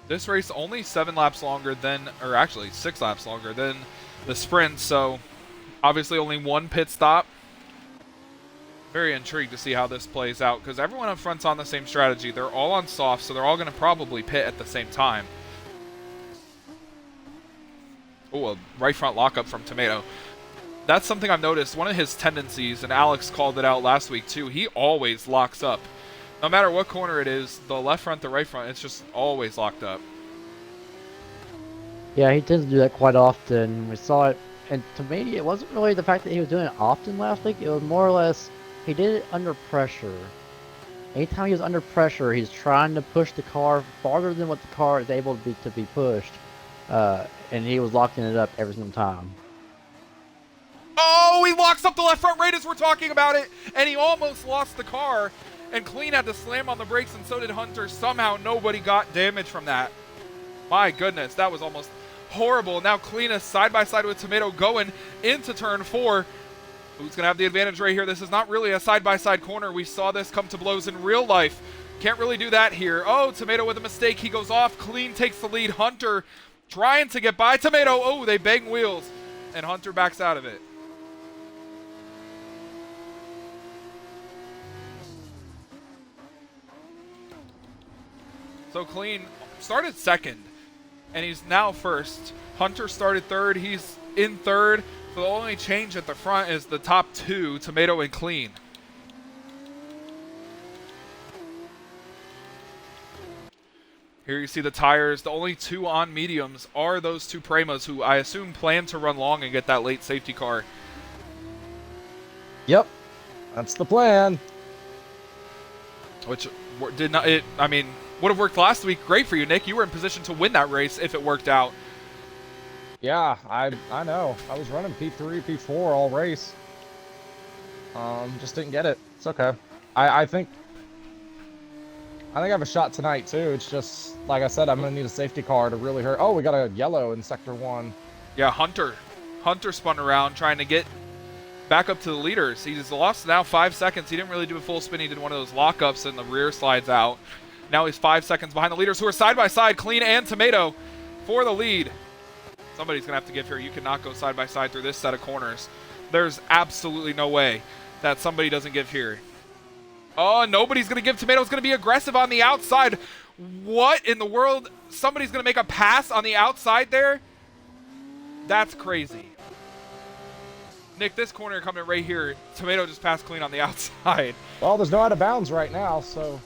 This race only 7 laps longer than, or actually 6 laps longer than the sprint, so obviously only 1 pit stop. Very intrigued to see how this plays out because everyone up front's on the same strategy. They're all on soft, so they're all going to probably pit at the same time. Oh, a right front lockup from Tomato. That's something I've noticed. One of his tendencies, and Alex called it out last week too, he always locks up. No matter what corner it is, the left front, the right front, it's just always locked up. Yeah, he tends to do that quite often. We saw it, and to me, it wasn't really the fact that he was doing it often last week. It was more or less he did it under pressure. Anytime he was under pressure, he's trying to push the car farther than what the car is able to be pushed, and he was locking it up every single time. Oh, he locks up the left front right as we're talking about it, and he almost lost the car, and Clean had to slam on the brakes, and so did Hunter. Somehow nobody got damage from that. My goodness, that was almost horrible. Now Clean is side by side with Tomato going into turn 4. Who's going to have the advantage right here? This is not really a side-by-side corner. We saw this come to blows in real life. Can't really do that here. Oh, Tomato with a mistake. He goes off. Clean takes the lead. Hunter trying to get by Tomato. Oh, they bang wheels, and Hunter backs out of it. So Clean started second, and he's now first. Hunter started third. He's in third. So the only change at the front is the top two, Tomato and Clean. Here you see the tires. The only two on mediums are those two Premas, who I assume plan to run long and get that late safety car. Yep, that's the plan. Which did not, I mean, would have worked last week. Great for you, Nick. You were in position to win that race if it worked out. Yeah, I know. I was running P3, P4 all race. Just didn't get it. It's okay. I think I have a shot tonight too. It's just like I said, I'm gonna need a safety car to really hurt. Oh, we got a yellow in sector 1. Yeah, Hunter spun around trying to get back up to the leaders. He's lost now 5 seconds. He didn't really do a full spin. He did one of those lockups and the rear slides out. Now he's 5 seconds behind the leaders, who are side by side, Clean and Tomato, for the lead. Somebody's going to have to give here. You cannot go side by side through this set of corners. There's absolutely no way that somebody doesn't give here. Oh, nobody's going to give. Tomato's going to be aggressive on the outside. What in the world? Somebody's going to make a pass on the outside there? That's crazy. Nick, this corner coming right here. Tomato just passed Clean on the outside. Well, there's no out of bounds right now, so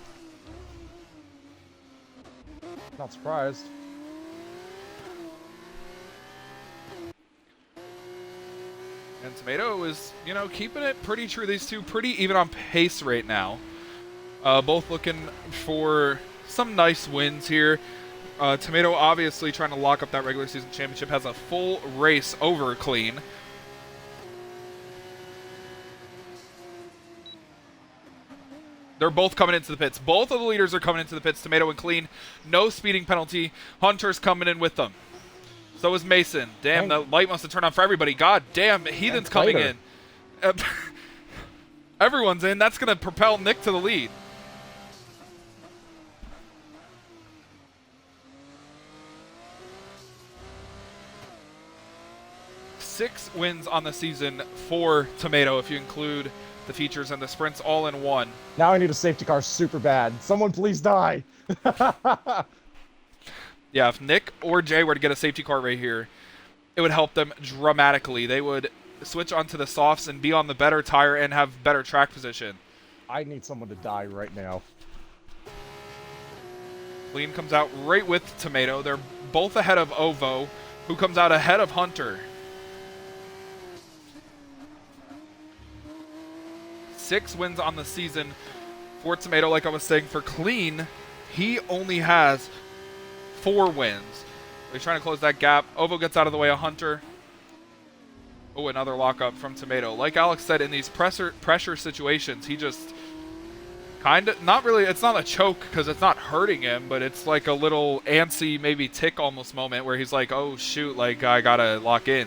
not surprised. And Tomato is, you know, keeping it pretty true. These two pretty even on pace right now. Both looking for some nice wins here. Tomato obviously trying to lock up that regular season championship. Has a full race over Clean. They're both coming into the pits. Both of the leaders are coming into the pits. Tomato and Clean. No speeding penalty. Hunter's coming in with them. So is Mason. Damn, the light must have turned on for everybody. God damn, Heathen's coming in. Everyone's in. That's going to propel Nick to the lead. Six wins on the season for Tomato, if you include the features and the sprints all in one. Now I need a safety car super bad. Someone please die. Yeah, if Nick or Jay were to get a safety car right here, it would help them dramatically. They would switch onto the softs and be on the better tire and have better track position. I need someone to die right now. Clean comes out right with Tomato. They're both ahead of Ovo, who comes out ahead of Hunter. 6 wins on the season for Tomato. Like I was saying, for Clean, he only has 4 wins. He's trying to close that gap. Ovo gets out of the way of Hunter. Oh, another lockup from Tomato. Like Alex said, in these pressure situations, he just kind of, not really, it's not a choke because it's not hurting him, but it's like a little antsy, maybe tick almost moment where he's like, oh shoot, like I gotta lock in.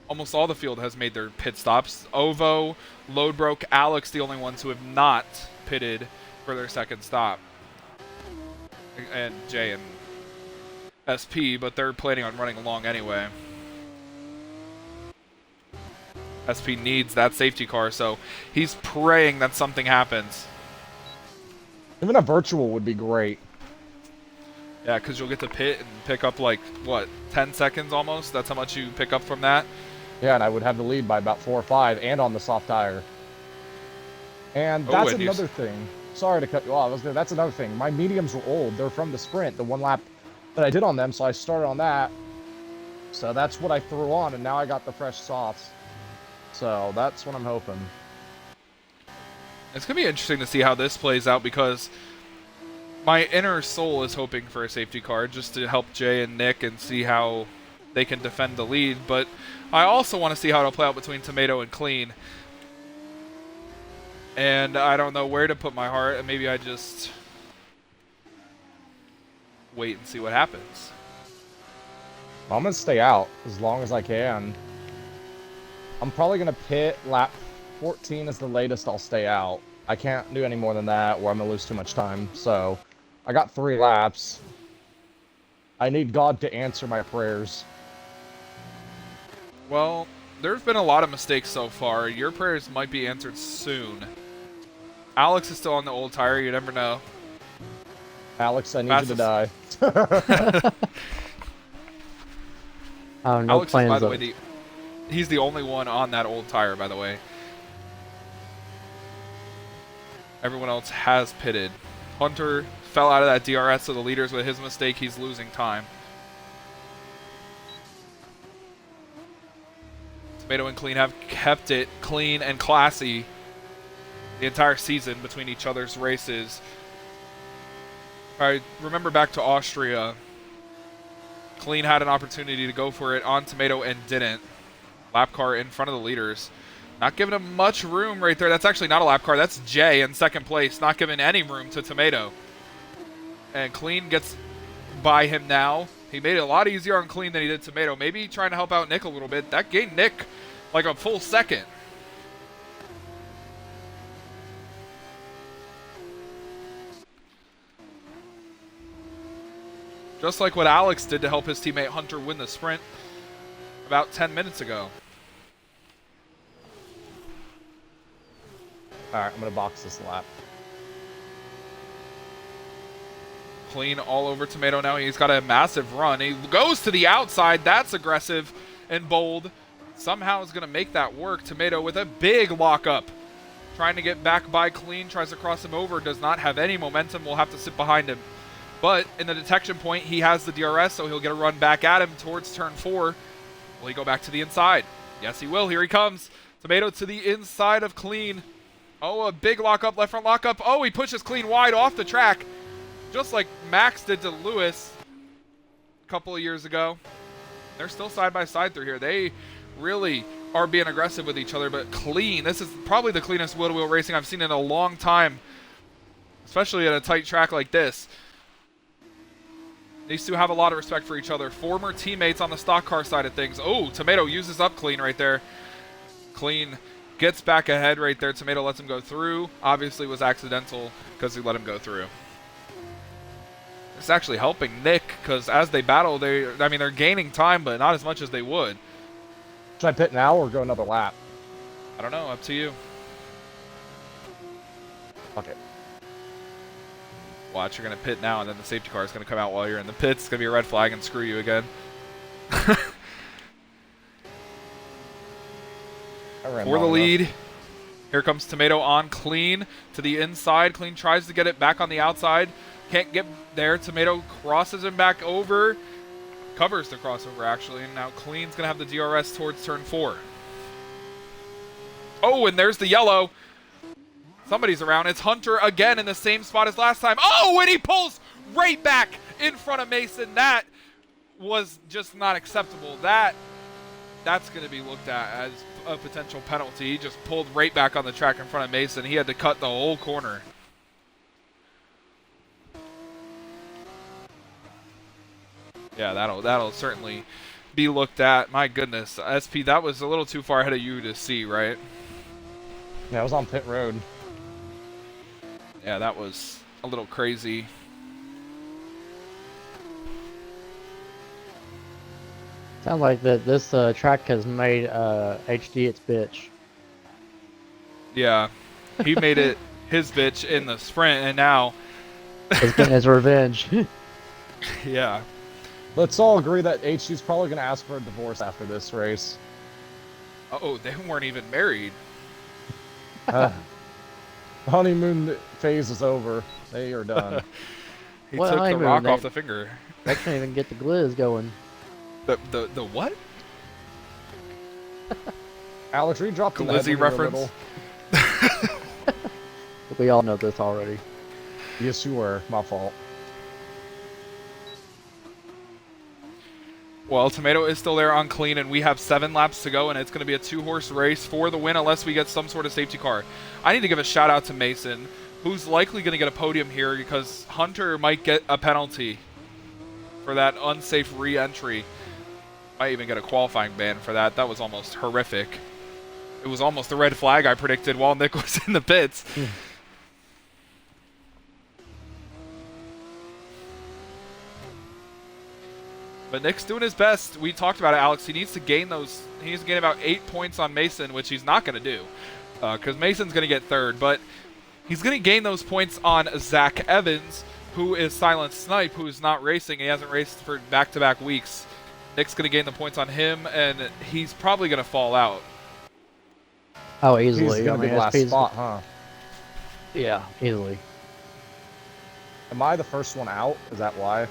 Almost all the field has made their pit stops. Ovo, Loadbroke, Alex, the only ones who have not pitted for their second stop. And Jay and SP, but they're planning on running along anyway. SP needs that safety car, so he's praying that something happens. Even a virtual would be great. Yeah, because you'll get to pit and pick up like what 10 seconds almost. That's how much you pick up from that. Yeah, and I would have the lead by about 4 or 5, and on the soft tire. And Oh, that's and another thing. Sorry to cut you off. That's another thing. My mediums were old. They're from the sprint, the 1 lap that I did on them, so I started on that. So that's what I threw on, and now I got the fresh softs. So that's what I'm hoping. It's gonna be interesting to see how this plays out because my inner soul is hoping for a safety car just to help Jay and Nick and see how they can defend the lead. But I also want to see how it'll play out between Tomato and Clean. And I don't know where to put my heart, and maybe I just wait and see what happens. I'm going to stay out as long as I can. I'm probably going to pit lap 14 is the latest I'll stay out. I can't do any more than that or I'm going to lose too much time. So I got 3 laps. I need God to answer my prayers. Well, there's been a lot of mistakes so far. Your prayers might be answered soon. Alex is still on the old tire. You never know. Alex, I need you to die. Oh, no Alex is, by plans the of way, he's the only one on that old tire, by the way. Everyone else has pitted. Hunter fell out of that DRS, so the leader's with his mistake. He's losing time. Tomato and Clean have kept it clean and classy the entire season between each other's races. I remember back to Austria. Clean had an opportunity to go for it on Tomato and didn't. Lap car in front of the leaders. Not giving him much room right there. That's actually not a lap car. That's Jay in second place. Not giving any room to Tomato. And Clean gets by him now. He made it a lot easier on Clean than he did Tomato. Maybe trying to help out Nick a little bit. That gained Nick like a full second. Just like what Alex did to help his teammate Hunter win the sprint about 10 minutes ago. Alright, I'm going to box this lap. Clean all over Tomato now. He's got a massive run. He goes to the outside. That's aggressive and bold. Somehow is going to make that work. Tomato with a big lockup. Trying to get back by Clean. Tries to cross him over. Does not have any momentum. Will have to sit behind him. But in the detection point, he has the DRS, so he'll get a run back at him towards turn 4. Will he go back to the inside? Yes, he will. Here he comes. Tomato to the inside of Clean. Oh, a big lockup, left front lockup. Oh, he pushes Clean wide off the track. Just like Max did to Lewis a couple of years ago. They're still side by side through here. They really are being aggressive with each other, but Clean. This is probably the cleanest wheel-to-wheel racing I've seen in a long time, especially at a tight track like this. These two have a lot of respect for each other. Former teammates on the stock car side of things. Oh, Tomato uses up Clean right there. Clean gets back ahead right there. Tomato lets him go through. Obviously was accidental because he let him go through. It's actually helping Nick because as they battle, they're gaining time, but not as much as they would. Should I pit now or go another lap? I don't know. Up to you. Okay. Watch, you're going to pit now, and then the safety car is going to come out while you're in the pits. It's going to be a red flag and screw you again. For the lead. Here comes Tomato on Clean to the inside. Clean tries to get it back on the outside. Can't get there. Tomato crosses him back over. Covers the crossover, actually. And now Clean's going to have the DRS towards turn 4. Oh, and there's the yellow. Somebody's around. It's Hunter again in the same spot as last time. Oh, and he pulls right back in front of Mason. That was just not acceptable. That's going to be looked at as a potential penalty. He just pulled right back on the track in front of Mason. He had to cut the whole corner. Yeah, that'll certainly be looked at. My goodness, SP, that was a little too far ahead of you to see, right? Yeah, I was on pit road. Yeah, that was a little crazy. Sounds like that this track has made HD its bitch. Yeah, he made it his bitch in the sprint, and now It's getting his revenge. Yeah. Let's all agree that HG's probably going to ask for a divorce after this race. Uh-oh, they weren't even married. Honeymoon phase is over. They are done. He What took the honeymoon? rock They- off the finger. They can't even get the glizz going. The what? Alex, we dropped the Glizzy head when you were reference? little. We all know this already. Yes, you were. My fault. Well, Tomato is still there on clean, and we have 7 laps to go, and it's going to be a 2-horse race for the win unless we get some sort of safety car. I need to give a shout out to Mason, who's likely going to get a podium here because Hunter might get a penalty for that unsafe re-entry. Might even get a qualifying ban for that. That was almost horrific. It was almost the red flag I predicted while Nick was in the pits. But Nick's doing his best. We talked about it, Alex. He needs to gain those. He needs to gain about 8 points on Mason, which he's not going to do, because Mason's going to get third. But he's going to gain those points on Zach Evans, who is Silent Snipe, who is not racing. He hasn't raced for back-to-back weeks. Nick's going to gain the points on him, and he's probably going to fall out. Oh, He's easily. going to be last SP's spot, huh? Yeah, easily. Am I the first one out? Is that why?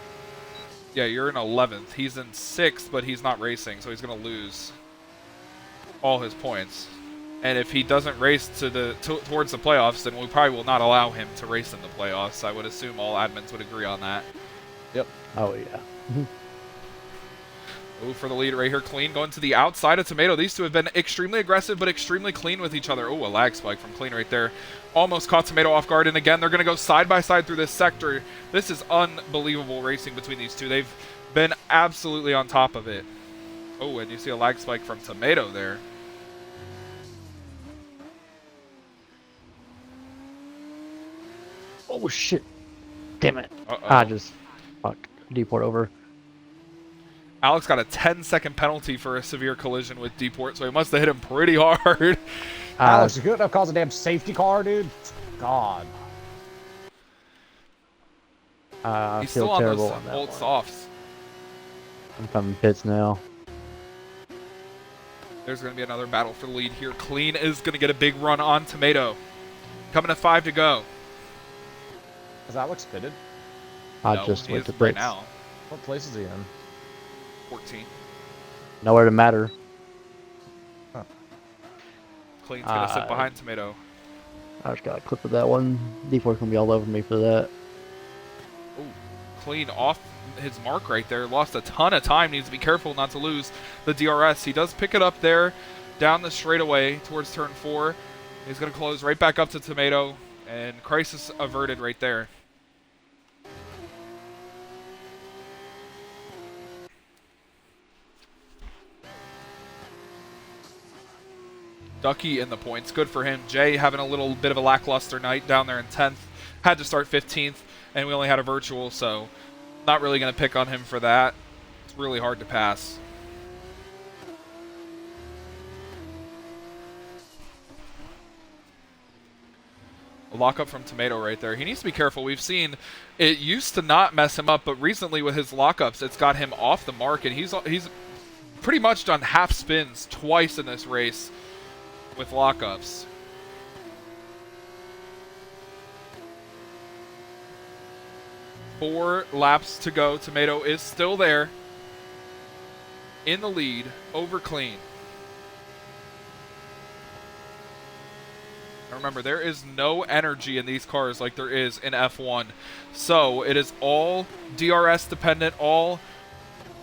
Yeah, you're in 11th. He's in 6th, but he's not racing, so he's going to lose all his points. And if he doesn't race towards the playoffs, then we probably will not allow him to race in the playoffs. I would assume all admins would agree on that. Yep. Oh, yeah. Ooh, for the lead right here, Clean going to the outside of Tomato. These two have been extremely aggressive, but extremely clean with each other. Ooh, a lag spike from Clean right there. Almost caught Tomato off guard, and again, they're going to go side by side through this sector. This is unbelievable racing between these two. They've been absolutely on top of it. Oh, and you see a lag spike from Tomato there. Oh, shit. Damn it. Uh-oh. I just... Fuck. Deport over. Alex got a 10-second penalty for a severe collision with Deport, so he must have hit him pretty hard. Alex, you couldn't have caused a damn safety car, dude? God. I He's feel still on terrible those on that old one. softs. I'm coming pits now. There's going to be another battle for the lead here. Clean is going to get a big run on Tomato. Coming to 5 to go. Is Alex pitted? I No, just he went to is pits. right now. What place is he in? 14. Nowhere to matter. Clean's going to sit behind Tomato. I just got a clip of that one. Deport's gonna be all over me for that. Ooh, Clean off his mark right there. Lost a ton of time. Needs to be careful not to lose the DRS. He does pick it up there down the straightaway towards turn 4. He's going to close right back up to Tomato. And crisis averted right there. Ducky in the points. Good for him. Jay having a little bit of a lackluster night down there in 10th. Had to start 15th, and we only had a virtual, so not really going to pick on him for that. It's really hard to pass. A lockup from Tomato right there. He needs to be careful. We've seen it used to not mess him up, but recently with his lockups, it's got him off the mark, and he's pretty much done half spins twice in this race with lockups. Four laps to go. Tomato is still there in the lead over Clean. Now remember, there is no energy in these cars like there is in F1. So it is all DRS dependent, all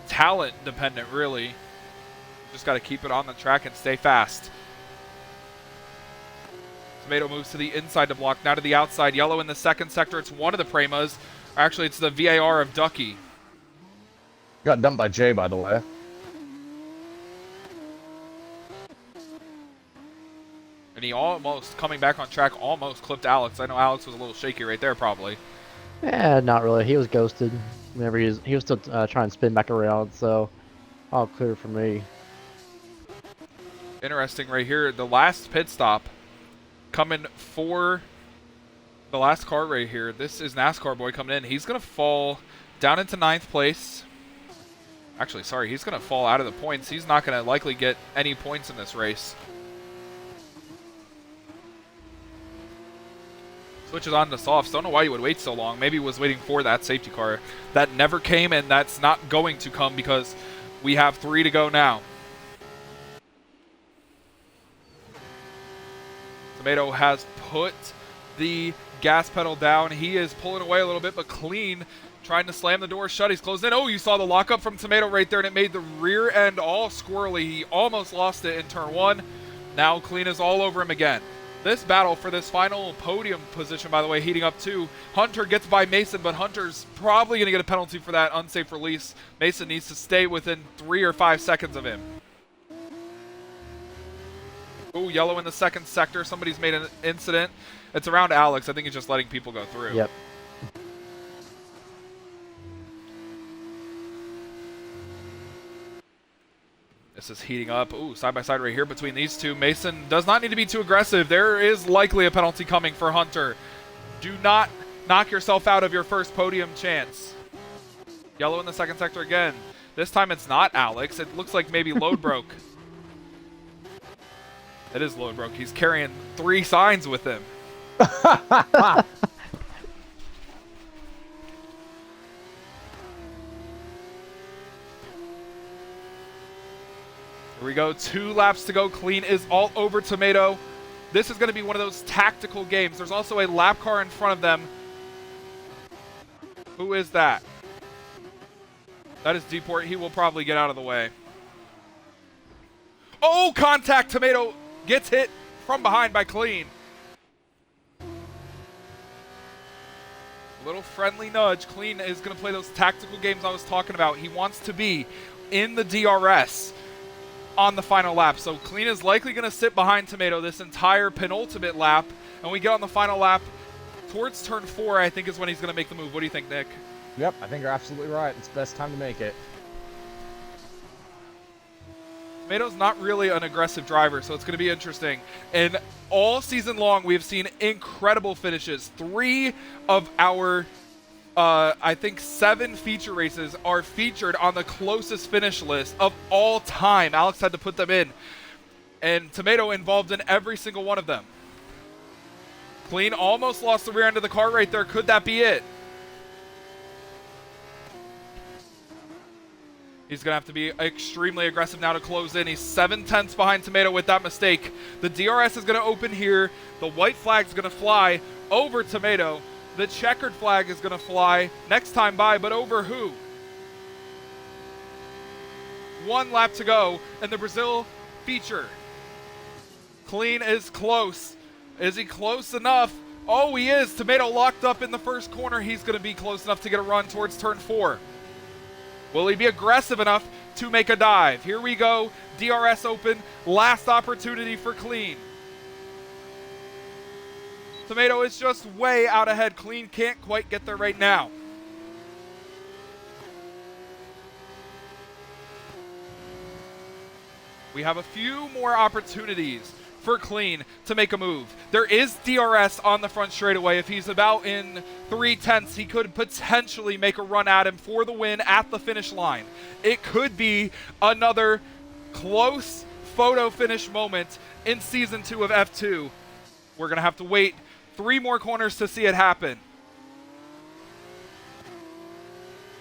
talent dependent, really. Just got to keep it on the track and stay fast. Tomato moves to the inside to block, now to the outside. Yellow in the second sector. It's one of the Premas. Actually, it's the VAR of Ducky. Got dumped by Jay, by the way. And he almost, coming back on track, almost clipped Alex. I know Alex was a little shaky right there, probably. Yeah, not really. He was ghosted. Whenever he was still trying to spin back around, so all clear for me. Interesting right here. The last pit stop coming for the last car right here. This is NASCAR boy coming in. He's going to fall Down into 9th place. Actually, sorry, he's going to fall out of the points. He's not going to likely get any points in this race. Switches on to softs. Don't know why you would wait so long. Maybe he was waiting for that safety car. That never came, and that's not going to come because we have 3 to go now. Tomato has put the gas pedal down. He is pulling away a little bit, but Clean trying to slam the door shut. He's closed in. Oh, you saw the lockup from Tomato right there, and it made the rear end all squirrely. He almost lost it in turn 1. Now Clean is all over him again. This battle for this final podium position, by the way, heating up too. Hunter gets by Mason, but Hunter's probably going to get a penalty for that unsafe release. Mason needs to stay within 3 or 5 seconds of him. Ooh, yellow in the 2nd sector. Somebody's made an incident. It's around Alex. I think he's just letting people go through. Yep. This is heating up. Ooh, side by side right here between these two. Mason does not need to be too aggressive. There is likely a penalty coming for Hunter. Do not knock yourself out of your first podium chance. Yellow in the 2nd sector again. This time it's not Alex. It looks like maybe load broke. It is load broke. He's carrying 3 signs with him. Here we go. 2 laps to go. Clean is all over Tomato. This is going to be one of those tactical games. There's also a lap car in front of them. Who is that? That is Deport. He will probably get out of the way. Oh, contact. Tomato gets hit from behind by Clean. A little friendly nudge. Clean is going to play those tactical games I was talking about. He wants to be in the DRS on the final lap. So Clean is likely going to sit behind Tomato this entire penultimate lap. And we get on the final lap towards turn 4, I think is when he's going to make the move. What do you think, Nick? Yep, I think you're absolutely right. It's the best time to make it. Tomato's not really an aggressive driver, so it's going to be interesting. And all season long, we have seen incredible finishes. 3 of our, I think, 7 feature races are featured on the closest finish list of all time. Alex had to put them in. And Tomato involved in every single one of them. Clean almost lost the rear end of the car right there. Could that be it? He's going to have to be extremely aggressive now to close in. He's 7/10 behind Tomato with that mistake. The DRS is going to open here. The white flag is going to fly over Tomato. The checkered flag is going to fly next time by, but over who? 1 lap to go, and the Brazil feature. Clean is close. Is he close enough? Oh, he is. Tomato locked up in the first corner. He's going to be close enough to get a run towards turn 4. Will he be aggressive enough to make a dive? Here we go. DRS open. Last opportunity for Clean. Tomato is just way out ahead. Clean can't quite get there right now. We have a few more opportunities for Clean to make a move. There is DRS on the front straightaway. If he's about in 3/10, he could potentially make a run at him for the win at the finish line. It could be another close photo finish moment in Season 2 of F2. We're going to have to wait 3 more corners to see it happen.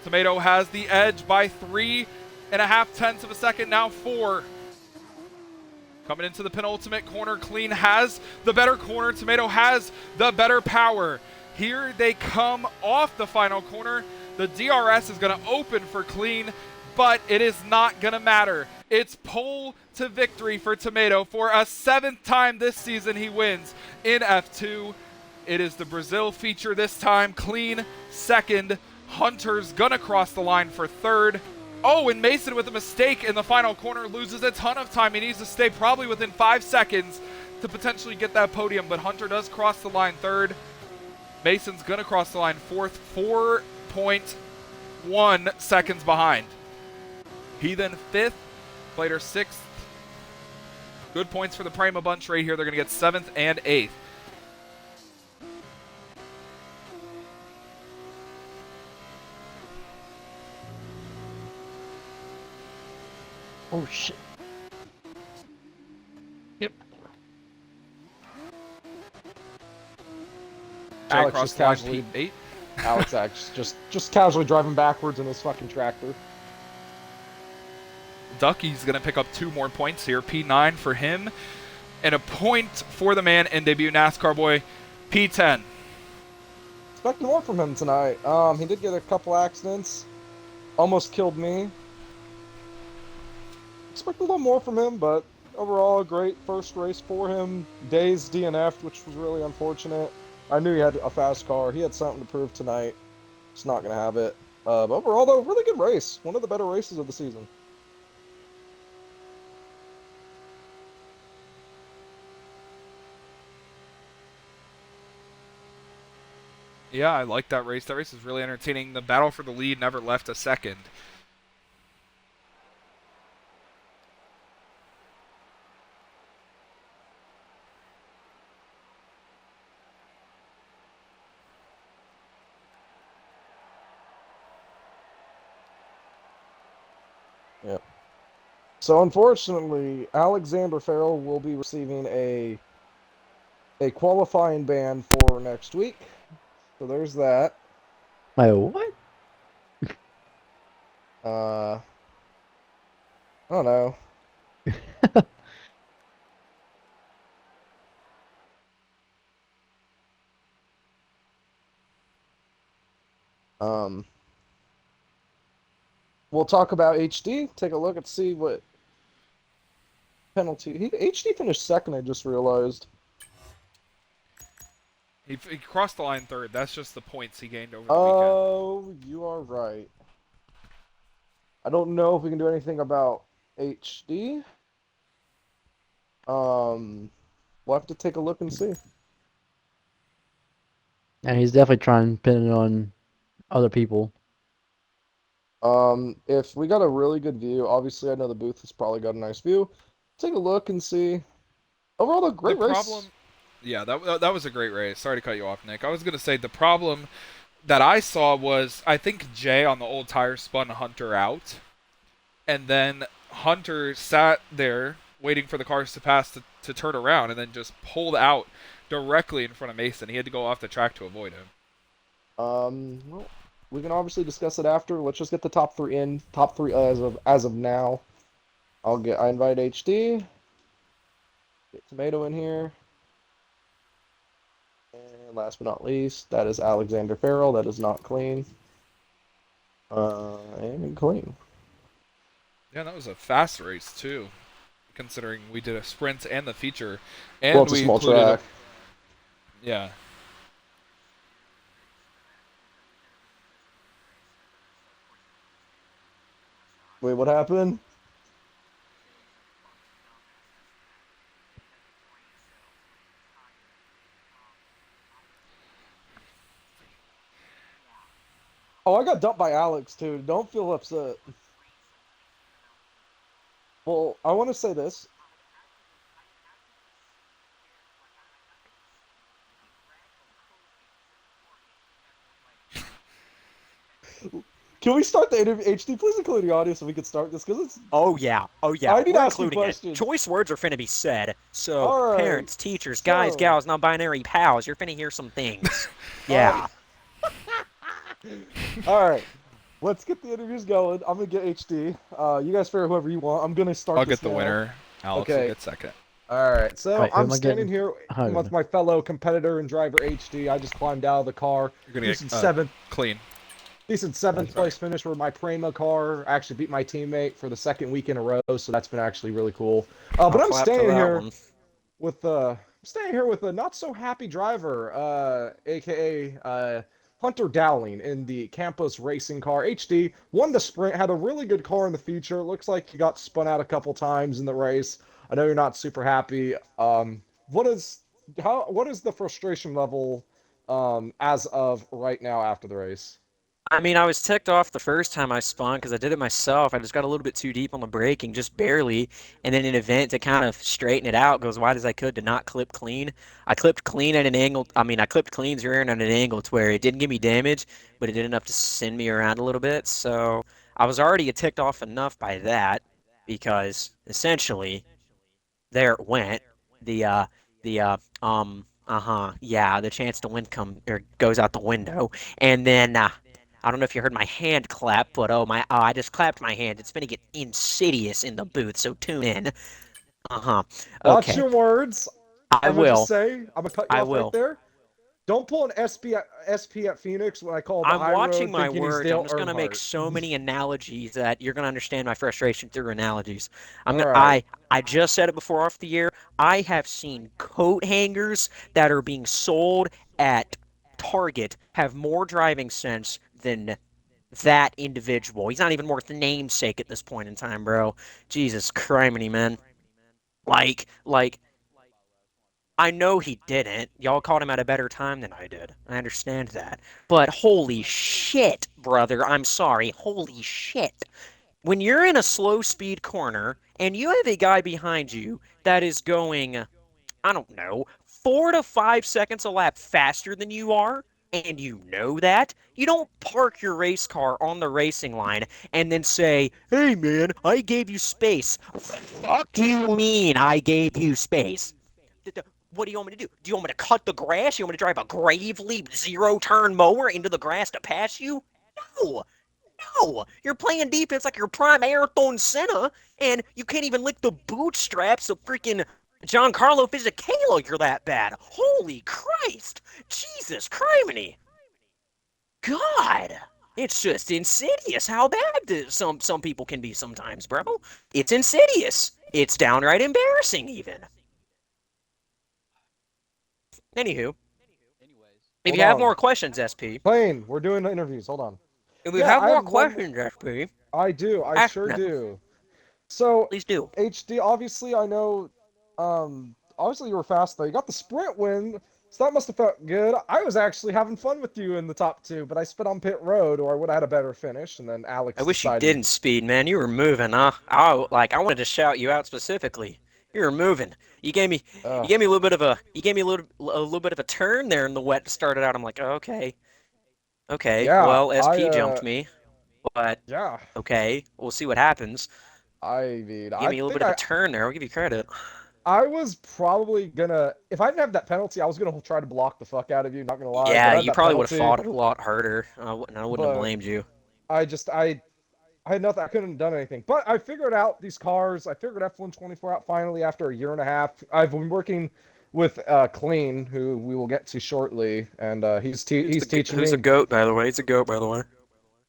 Tomato has the edge by 3.5 of a second, now 4. Coming into the penultimate corner, Clean has the better corner. Tomato has the better power. Here they come off the final corner. The DRS is going to open for Clean, but it is not going to matter. It's pole to victory for Tomato. For a 7th time this season, he wins in F2. It is the Brazil feature this time. Clean 2nd. Hunter's going to cross the line for 3rd. Oh, and Mason with a mistake in the final corner loses a ton of time. He needs to stay probably within 5 seconds to potentially get that podium, but Hunter does cross the line 3rd. Mason's going to cross the line 4th, 4.1 seconds behind. He then 5th, Plater 6th. Good points for the Prima bunch right here. They're going to get 7th and 8th. Oh shit. Yep. Jay Alex crossed just the line casually, P8. Alex just casually driving backwards in his fucking tractor. Ducky's going to pick up 2 more points here. P9 for him. And a point for the man in debut NASCAR boy, P10. Expecting more from him tonight. He did get a couple accidents. Almost killed me. Expect a little more from him, but overall, a great first race for him. Days DNF'd, which was really unfortunate. I knew he had a fast car. He had something to prove tonight. Just not going to have it. But overall, though, really good race. One of the better races of the season. Yeah, I like that race. That race is really entertaining. The battle for the lead never left a second. Yep. So unfortunately, Alexander Farrell will be receiving a qualifying ban for next week. So there's that. Wait, what? I don't know. Um, we'll talk about HD. Take a look and see what penalty. HD finished second. I just realized. He crossed the line third. That's just the points he gained over the weekend. Oh, you are right. I don't know if we can do anything about HD. We'll have to take a look and see. And he's definitely trying to pin it on other people. If we got a really good view, obviously I know the booth has probably got a nice view. Take a look and see. Overall, a great race. Yeah, that was a great race. Sorry to cut you off, Nick. I was gonna say the problem that I saw was I think Jay on the old tire spun Hunter out, and then Hunter sat there waiting for the cars to pass to turn around, and then just pulled out directly in front of Mason. He had to go off the track to avoid him. Well, we can obviously discuss it after. Let's just get the top three in. Top three as of now. I invite HD. Get Tomato in here. And last but not least, that is Alexander Farrell. That is not clean. And clean. Yeah, that was a fast race too, considering we did a sprint and the feature, and Well, it's a we small included track. yeah. Wait, what happened? Oh, I got dumped by Alex too. Don't feel upset. Well, I want to say this. Can we start the interview? HD, please include the audio so we can start this because it's. Oh yeah, oh yeah. I need to We're ask you including it. questions. Choice words are finna be said. So All right. parents, teachers, guys, So- gals, non-binary pals, you're finna hear some things. Yeah. All right. Let's get the interviews going. I'm gonna get HD. You guys figure whoever you want. I'm gonna start. I'll this get the now. winner. Alex Okay. will get second. All right. So Wait, who I'm am I standing getting? here Oh. with my fellow competitor and driver HD. I just climbed out of the car. You're gonna Decent get seventh. clean. Decent seventh That's right. place finish with my Prema car. I actually beat my teammate for the second week in a row, so that's been actually really cool. But I'll I'm clap for staying that here one. with a not so happy driver, aka Hunter Dowling in the Campos racing car. HD won the sprint, had a really good car in the feature. Looks like he got spun out a couple times in the race. I know you're not super happy. What is the frustration level as of right now after the race? I mean, I was ticked off the first time I spun because I did it myself. I just got a little bit too deep on the braking, just barely. And then in an event to kind of straighten it out, go as wide as I could to not clip clean. I clipped clean at an angle. I mean, I clipped clean's rear end at an angle to where it didn't give me damage, but it did enough to send me around a little bit. So I was already ticked off enough by that. because essentially there it went. The chance to win goes out the window. And then I don't know if you heard my hand clap, but I just clapped my hand. It's gonna get insidious in the booth, so tune in. Uh-huh. Watch Okay, your words. I I'm gonna just will. say, I'm gonna cut you I off right will. there. Don't pull an SP at Phoenix when I call the I'm high watching road my thinking he's words. I'm Dale just gonna make Earnhardt. so many analogies that you're gonna understand my frustration through analogies. I'm All gonna right. I just said it before off the air. I have seen coat hangers that are being sold at Target have more driving sense than that individual. He's not even worth the namesake at this point in time, bro. Jesus criminy, man. Like I know he didn't. Y'all caught him at a better time than I did. I understand that. But holy shit, brother. I'm sorry. Holy shit. When you're in a slow speed corner and you have a guy behind you that is going, I don't know, 4 to 5 seconds a lap faster than you are, and you know that, you don't park your race car on the racing line and then say, hey man, I gave you space. Fuck you mean I gave you space? What do you want me to do? Do you want me to cut the grass? You want me to drive a Gravely zero-turn mower into the grass to pass you? No! No! You're playing defense like you're prime Ayrton Senna, and you can't even lick the bootstraps of freaking Giancarlo Fisichella. You're that bad. Holy Christ! Jesus criminy! God! It's just insidious how bad some people can be sometimes, bro. It's insidious. It's downright embarrassing, even. Anywho, if Hold you have on. more questions, SP, Plane, we're doing interviews. Hold on. if you Yeah, have I more have one. questions, SP, I do. I ask sure them. do. So, Please do. HD, obviously, I know, obviously you were fast though. You got the sprint win, so that must have felt good. I was actually having fun with you in the top two, but I spit on pit road, or I would have had a better finish, and then I Alex wish you decided. didn't speed, man. You were moving, huh? I wanted to shout you out specifically. You were moving. You gave me, you Uh, gave me a little bit of a, you gave me a little bit of a turn there in the wet to start it out. I'm like, oh, okay, okay. yeah, Well, SP jumped me, but yeah. okay, we'll see what happens. I mean, You gave I me a little think bit of a turn there. I'll give you credit. I was probably gonna, if I didn't have that penalty, I was gonna try to block the fuck out of you. Not gonna lie, but Yeah, I had you that probably would have penalty. fought it a lot harder, and I wouldn't have But blamed you. I just, I had nothing. I couldn't have done anything. But I figured out these cars. I figured F124 out finally after a year and a half. I've been working with Clean, who we will get to shortly, and he's teaching Who's a me. goat, by the way? He's a goat, by the way.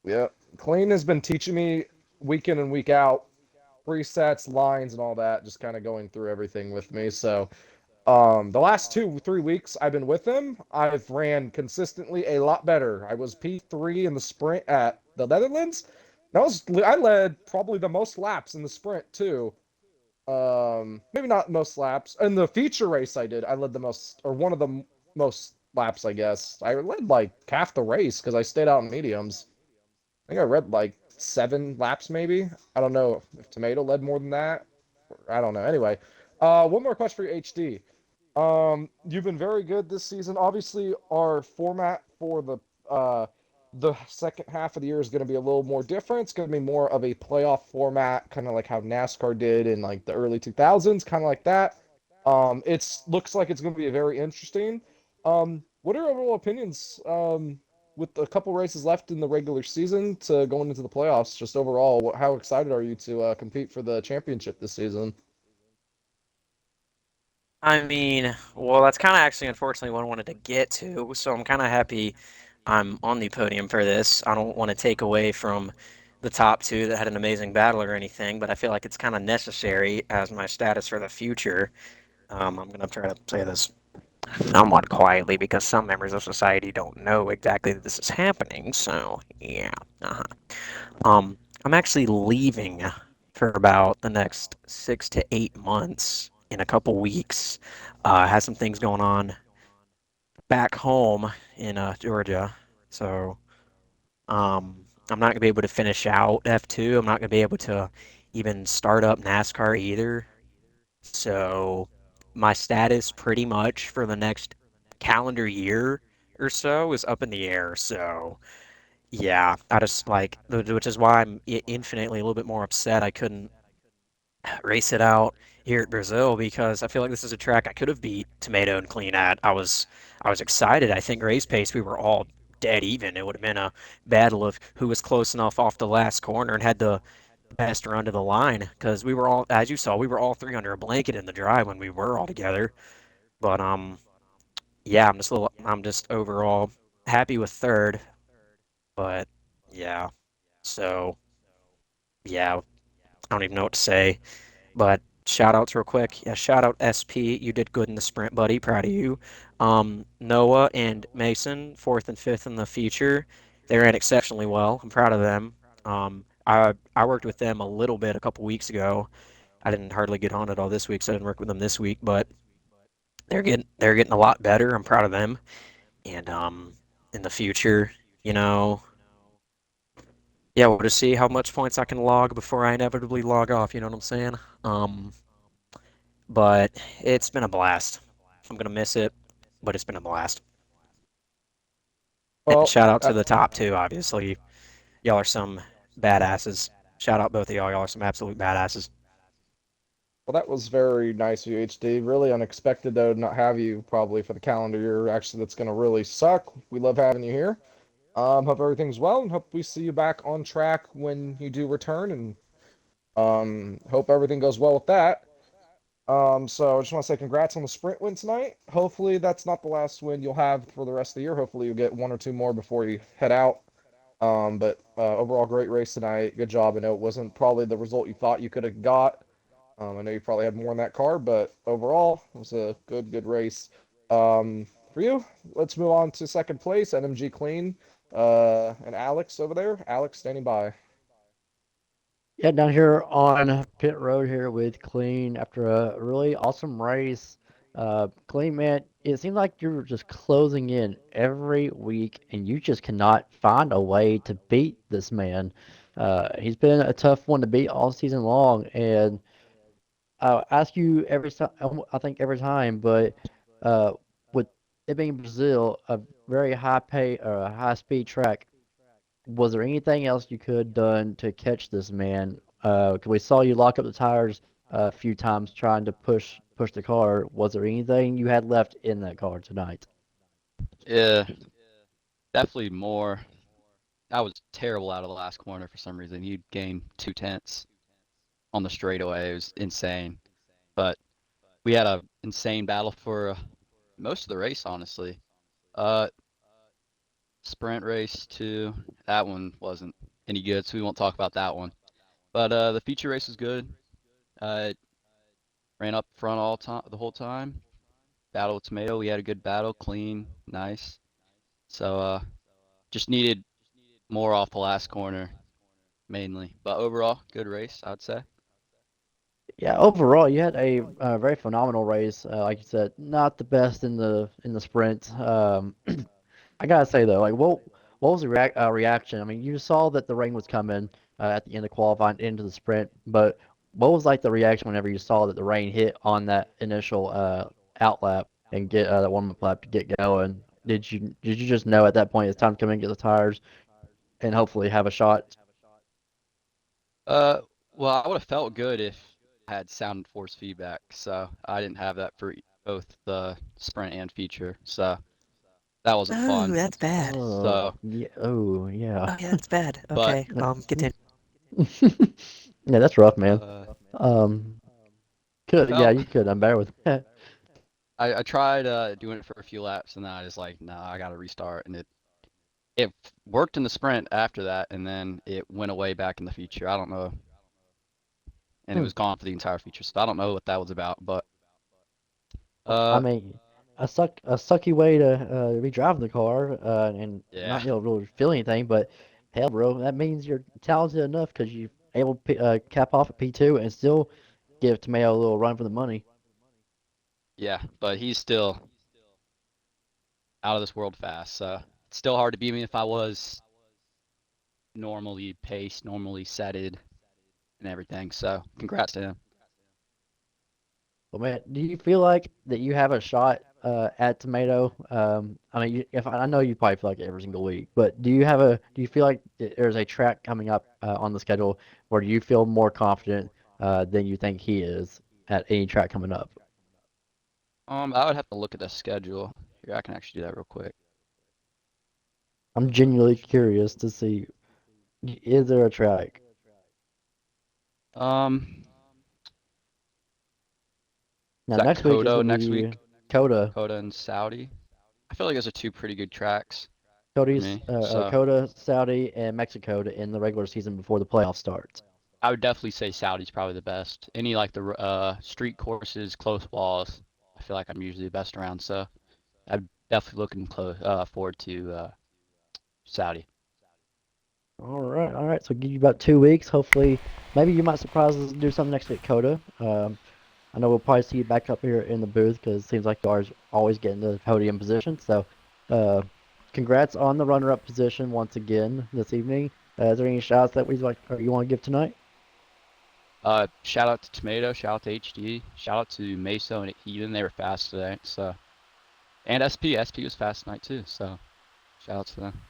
Yeah, Clean has been teaching me week in and week out presets, lines, and all that. Just kind of going through everything with me. So the last 2 3 weeks I've been with him, I've ran consistently a lot better. I was P3 in the sprint at the Netherlands. I led probably the most laps in the sprint too. Maybe not most laps. In the feature race I did, I led the most, or one of the most laps, I guess. I led like half the race because I stayed out in mediums. I think I read like 7 laps maybe. I don't know if Tomato led more than that. I don't know. Anyway, one more question for you, HD. You've been very good this season. Obviously, our format for the second half of the year is going to be a little more different. It's going to be more of a playoff format, kind of like how NASCAR did in like the early 2000s, kind of like that. It's looks like it's going to be very interesting. What are your overall opinions with a couple races left in the regular season to going into the playoffs? Just overall, how excited are you to compete for the championship this season? I mean, well, that's kind of actually unfortunately what I wanted to get to, so I'm kind of happy I'm on the podium for this. I don't want to take away from the top two that had an amazing battle or anything, but I feel like it's kind of necessary as my status for the future. I'm going to try to say this somewhat quietly because some members of society don't know exactly that this is happening, so yeah. Uh-huh. I'm actually leaving for about the next 6 to 8 months in a couple weeks. I had some things going on back home in Georgia, so I'm not gonna be able to finish out F2. I'm not gonna be able to even start up NASCAR either. So my status pretty much for the next calendar year or so is up in the air. So yeah, I just like, which is why I'm infinitely a little bit more upset I couldn't race it out here at Brazil because I feel like this is a track I could have beat Tomato and Clean at. I was excited. I think race pace we were all dead even. It would have been a battle of who was close enough off the last corner and had the best run to the line because we were all, as you saw, we were all three under a blanket in the dry when we were all together. But yeah, I'm just overall happy with third. But yeah, so yeah, I don't even know what to say. But shout outs real quick. Yeah, shout out SP. You did good in the sprint, buddy. Proud of you. Noah and Mason, fourth and fifth in the feature. They ran exceptionally well. I'm proud of them. I worked with them a little bit a couple weeks ago. I didn't hardly get on it all this week, so I didn't work with them this week, but they're getting a lot better. I'm proud of them. And in the future, you know, yeah, we'll just see how much points I can log before I inevitably log off, you know what I'm saying? Um but it's been a blast. I'm gonna miss it, but it's been a blast. And Well, shout out to the top two, obviously. Y'all are some badasses. Shout out both of y'all. Y'all are some absolute badasses. well, that was very nice of you, HD. Really unexpected, though, to not have you probably for the calendar year. Actually, that's going to really suck. We love having you here. Hope everything's well, and hope we see you back on track when you do return, and hope everything goes well with that. So I just want to say congrats on the sprint win tonight. Hopefully that's not the last win you'll have for the rest of the year. Hopefully you'll get one or two more before you head out. But overall, great race tonight. Good job. I know it wasn't probably the result you thought you could have got. I know you probably had more in that car, but overall, it was a good race. For you, let's move on to second place, NMG Clean, and Alex over there. Alex standing by. Yeah, down here on pit road here with Clean after a really awesome race. Clean, man, it seems like you're just closing in every week and you just cannot find a way to beat this man. He's been a tough one to beat all season long, and I'll ask you every time, I think every time, but uh, with it being Brazil, a very high pay or a high speed track, was there anything else you could have done to catch this man? 'Cause we saw you lock up the tires a few times trying to push the car. Was there anything you had left in that car tonight? Yeah, definitely more. I was terrible out of the last corner for some reason. He gained 2/10 on the straightaway. It was insane. But we had a insane battle for most of the race, honestly. Uh, sprint race too. That one wasn't any good, so we won't talk about that one. But the feature race was good. Uh, ran up front all time, the whole time. Battle with Tomato, we had a good battle, clean, nice. So just needed more off the last corner mainly. But overall, good race, I'd say. Yeah, overall, you had a very phenomenal race. Like you said, not the best in the sprint. I gotta say though, like what was the reaction? I mean, you saw that the rain was coming at the end of qualifying into the sprint, but what was like the reaction whenever you saw that the rain hit on that initial out lap and get that warm up lap to get going? Did you just know at that point it's time to come in and get the tires and hopefully have a shot? Uh, well, I would have felt good if I had sound and force feedback. So I didn't have that for both the sprint and feature. So that wasn't Oh, fun. that's bad. Oh, So, yeah. Oh, yeah. Oh, yeah, that's bad. but Okay, continue. Yeah, that's rough, man. uh, Um, could yeah, felt you could. I'm better with that. I tried doing it for a few laps and then I just like, no, I gotta restart. And it worked in the sprint after that, and then it went away back in the feature. I don't know, and it Hmm. was gone for the entire feature. So I don't know what that was about, but I uh, mean, a sucky way to be driving the car and yeah, not really feel anything. But hell, bro, that means you're talented enough because you're able to cap off at P2 and still give Tomeo a little run for the money. yeah, but he's still out of this world fast. So it's still hard to beat me if I was normally paced, normally setted, and everything. So congrats to him. Well, man, do you feel like that you have a shot at Tomato? I mean, if I know you probably feel like it every single week, but do you feel like there's a track coming up on the schedule, or do you feel more confident than you think he is at any track coming up. I would have to look at the schedule. Here, I can actually do that real quick. I'm genuinely curious to see, is there a track? Um, Now that next week is Kodo gonna next be week? Coda. Coda and Saudi. I feel like those are two pretty good tracks for Cody's me. So Coda, Saudi, and Mexico to end the regular season before the playoff starts. I would definitely say Saudi's probably the best. Any like the street courses, close walls, I feel like I'm usually the best around. So I'm definitely looking forward to Saudi. All right, all right. So give you about 2 weeks. Hopefully, maybe you might surprise us and do something next week, Coda. I know we'll probably see you back up here in the booth because it seems like you are always getting the podium position. So, uh, congrats on the runner-up position once again this evening. Is there any shouts that we'd like or you want to give tonight? Shout out to Tomato, shout out to HD, shout out to Meso and Eden. They were fast today. So and SP was fast tonight too. So shout out to them.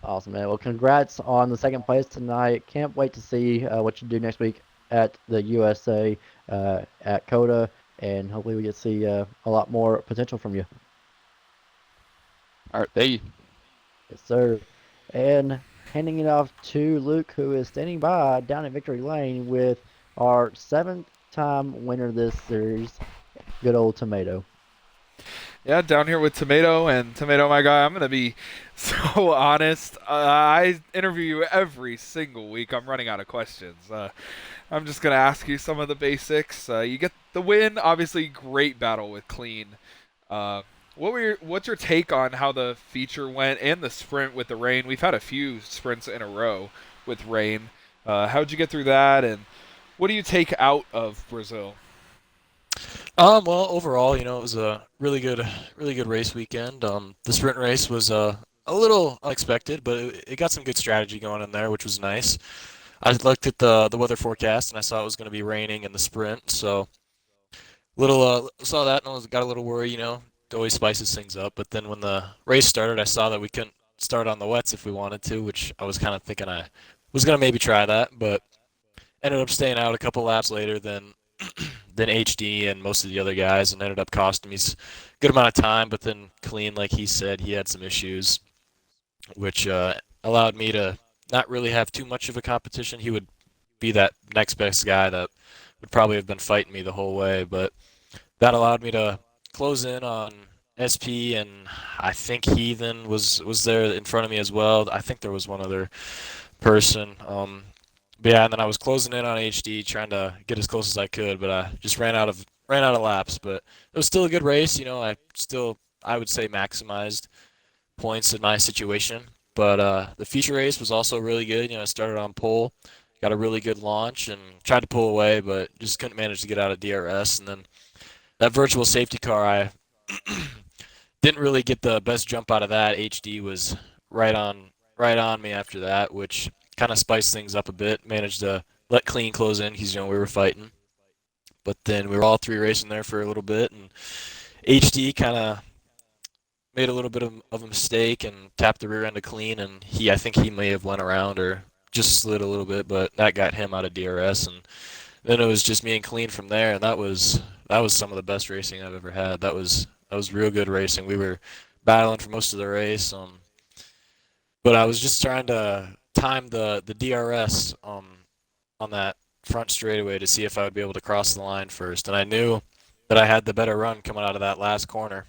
Awesome, man. Well, congrats on the second place tonight. Can't wait to see what you do next week at the USA at Coda, and hopefully we get to see a lot more potential from you. All right, thank you. Yes, sir. And handing it off to Luke, who is standing by down at Victory Lane with our 7th-time winner this series, good old Tomato. Yeah, down here with Tomato, and Tomato, my guy, I'm going to be so honest. I interview you every single week. I'm running out of questions. I'm just going to ask you some of the basics. You get the win, obviously great battle with Clean. What's your take on how the feature went and the sprint with the rain? We've had a few sprints in a row with rain. How'd you get through that, and what do you take out of Brazil? Well, overall, it was a really good race weekend. The sprint race was a little unexpected, but it got some good strategy going in there, which was nice. I looked at the weather forecast and I saw it was going to be raining in the sprint, so saw that and got a little worried. It always spices things up. But then when the race started, I saw that we couldn't start on the wets if we wanted to, which I was kind of thinking I was going to maybe try that, but ended up staying out a couple laps later than HD and most of the other guys, and ended up costing me a good amount of time. But then Clean, like he said, he had some issues, which allowed me to not really have too much of a competition. He would be that next best guy that would probably have been fighting me the whole way, but that allowed me to close in on SP, and I think Heathen was there in front of me as well. I think there was one other person. But yeah, and then I was closing in on HD, trying to get as close as I could, but I just ran out of laps. But it was still a good race. I would say maximized points in my situation. But the feature race was also really good. I started on pole, got a really good launch, and tried to pull away, but just couldn't manage to get out of DRS. And then that virtual safety car, I didn't really get the best jump out of that. HD was right on me after that, which kind of spiced things up a bit. Managed to let Clean close in because we were fighting, but then we were all three racing there for a little bit, and HD kind of made a little bit of a mistake and tapped the rear end of Clean, and I think he may have went around or just slid a little bit, but that got him out of DRS, and then it was just me and Clean from there, and that was some of the best racing I've ever had. That was real good racing. We were battling for most of the race, but I was just trying to time the DRS on that front straightaway to see if I would be able to cross the line first, and I knew that I had the better run coming out of that last corner.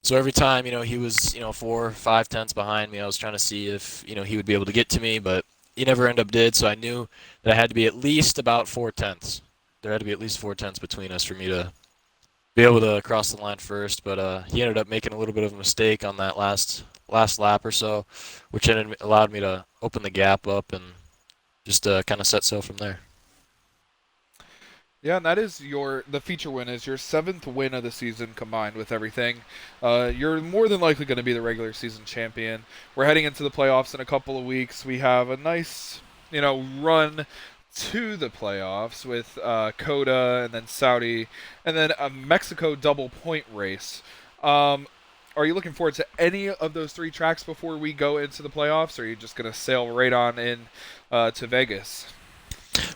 So every time, he was, 4 or 5 tenths behind me, I was trying to see if, he would be able to get to me, but he never ended up did, so I knew that I had to be at least about 4 tenths. There had to be at least 4 tenths between us for me to be able to cross the line first, but he ended up making a little bit of a mistake on that last lap or so, which allowed me to open the gap up and just kind of set sail from there. Yeah, and that is the feature win is your 7th win of the season combined with everything. You're more than likely going to be the regular season champion. We're heading into the playoffs in a couple of weeks. We have a nice, run to the playoffs with Coda and then Saudi and then a Mexico double point race. Are you looking forward to any of those 3 tracks before we go into the playoffs, or are you just going to sail right on in to Vegas?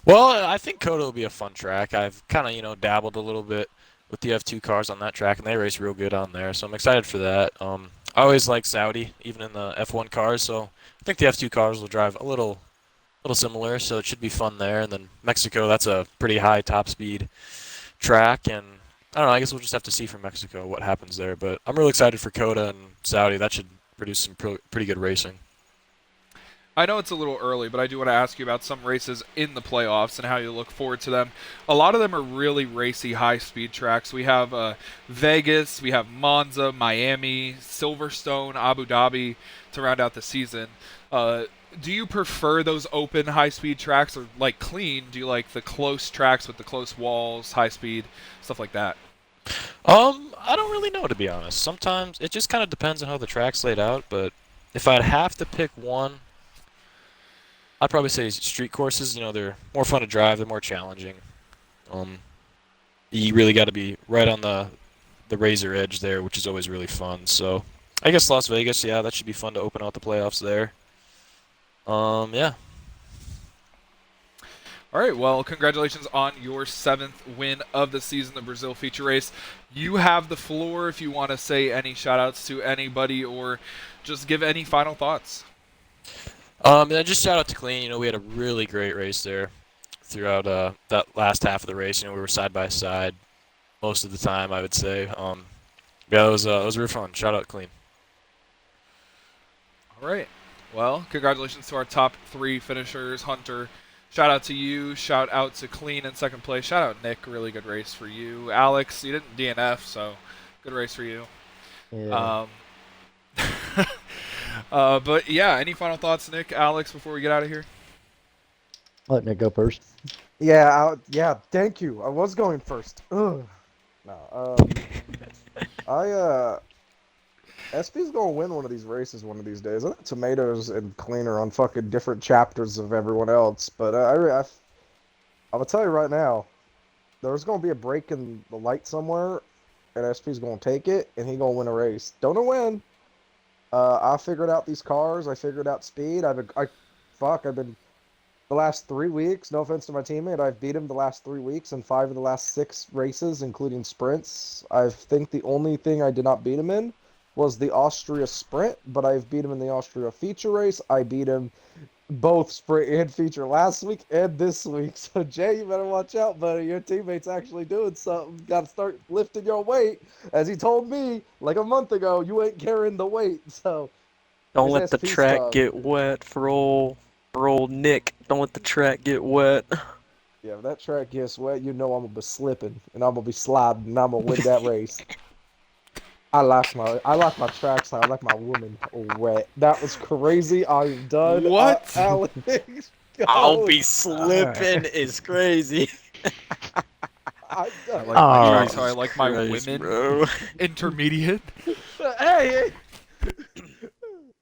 Well, I think Coda will be a fun track. I've kind of, dabbled a little bit with the F2 cars on that track, and they race real good on there. So I'm excited for that. I always like Saudi, even in the F1 cars. So I think the F2 cars will drive a little similar. So it should be fun there. And then Mexico, that's a pretty high top speed track, and I don't know. I guess we'll just have to see from Mexico what happens there. But I'm really excited for Coda and Saudi. That should produce some pretty good racing. I know it's a little early, but I do want to ask you about some races in the playoffs and how you look forward to them. A lot of them are really racy, high-speed tracks. We have Vegas, we have Monza, Miami, Silverstone, Abu Dhabi to round out the season. Do you prefer those open, high-speed tracks, or like clean? Do you like the close tracks with the close walls, high-speed, stuff like that? I don't really know, to be honest. Sometimes it just kind of depends on how the track's laid out, but if I'd have to pick one, I'd probably say street courses. They're more fun to drive, they're more challenging. Um, you really got to be right on the razor edge there, which is always really fun. So I guess Las Vegas, yeah, that should be fun to open out the playoffs there. Yeah. All right, well, congratulations on your 7th win of the season, the Brazil feature race. You have the floor if you want to say any shout-outs to anybody or just give any final thoughts. And just shout out to Clean. We had a really great race there throughout that last half of the race. We were side by side most of the time, I would say. Yeah, it was real fun. Shout out Clean. All right. Well, congratulations to our top 3 finishers. Hunter, shout out to you. Shout out to Clean in second place. Shout out Nick. Really good race for you. Alex, you didn't DNF, so good race for you. Yeah. But yeah, any final thoughts, Nick, Alex, before we get out of here? Let Nick go first. Yeah, thank you. I was going first. Ugh. No, SP's gonna win one of these races one of these days. I think Tomatoes and Clean are on fucking different chapters of everyone else, but I'm gonna tell you right now, there's gonna be a break in the light somewhere, and SP's gonna take it, and he gonna win a race. Don't know when. I figured out these cars. I figured out speed. I've been the last 3 weeks. No offense to my teammate, I've beat him the last 3 weeks in 5 of the last 6 races, including sprints. I think the only thing I did not beat him in was the Austria sprint, but I've beat him in the Austria feature race. I beat him both sprint and feature last week and this week. So Jay, you better watch out, buddy. Your teammate's actually doing something. Got to start lifting your weight. As he told me like a month ago, you ain't carrying the weight. So Don't his let the SP track stuff. get wet for old Nick. Don't let the track get wet. Yeah, if that track gets wet, you know I'm gonna be slipping and I'm gonna be sliding and I'm gonna win that race. I like my tracks. I like my woman wet. That was crazy. I'm done. What? Alex, I'll go. be slipping is crazy. I'm I done. like my Oh, tracks, how I like my Christ, women. bro. Intermediate. Hey,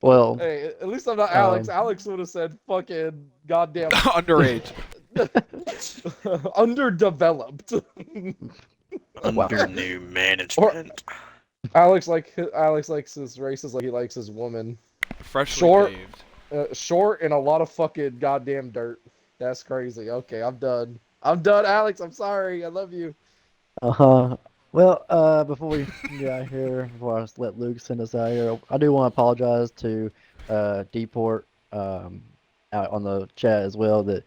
Well, hey, at least I'm not Alex. Um, Alex would have said fucking goddamn Underage. underdeveloped. Under new management. Alex likes his races like he likes his woman. Freshly Short. paved. Short and a lot of fucking goddamn dirt. That's crazy. Okay, I'm done. I'm done, Alex. I'm sorry. I love you. well, before we get out of here, before I let Luke send us out of here, I do want to apologize to Deport out on the chat as well that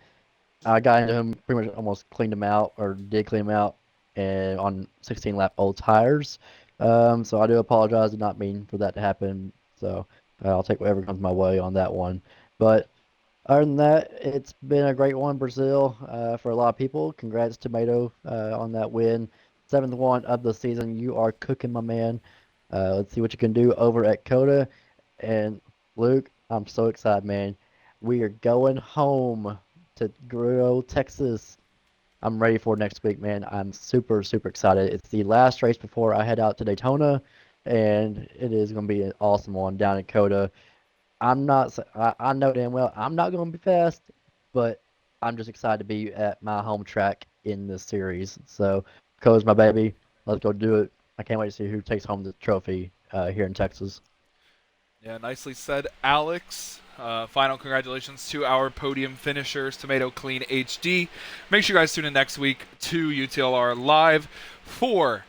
I got into him, pretty much almost cleaned him out, or did clean him out, and on 16 lap old tires. So I do apologize. Did not mean for that to happen. So I'll take whatever comes my way on that one. But other than that, it's been a great one, Brazil, for a lot of people. Congrats, Tomato, on that win. 7th one of the season. You are cooking, my man. Let's see what you can do over at Coda. And Luke, I'm so excited, man. We are going home to Gruo, Texas. I'm ready for next week, man. I'm super, super excited. It's the last race before I head out to Daytona, and it is going to be an awesome one down in Coda. I know damn well I'm not going to be fast, but I'm just excited to be at my home track in this series. So, Coda's my baby. Let's go do it. I can't wait to see who takes home the trophy here in Texas. Yeah, nicely said, Alex. Final congratulations to our podium finishers, Tomato Clean HD. Make sure you guys tune in next week to UTLR Live for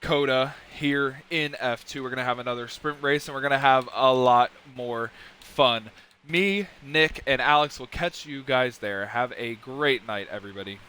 Coda here in F2. We're going to have another sprint race, and we're going to have a lot more fun. Me, Nick, and Alex will catch you guys there. Have a great night, everybody.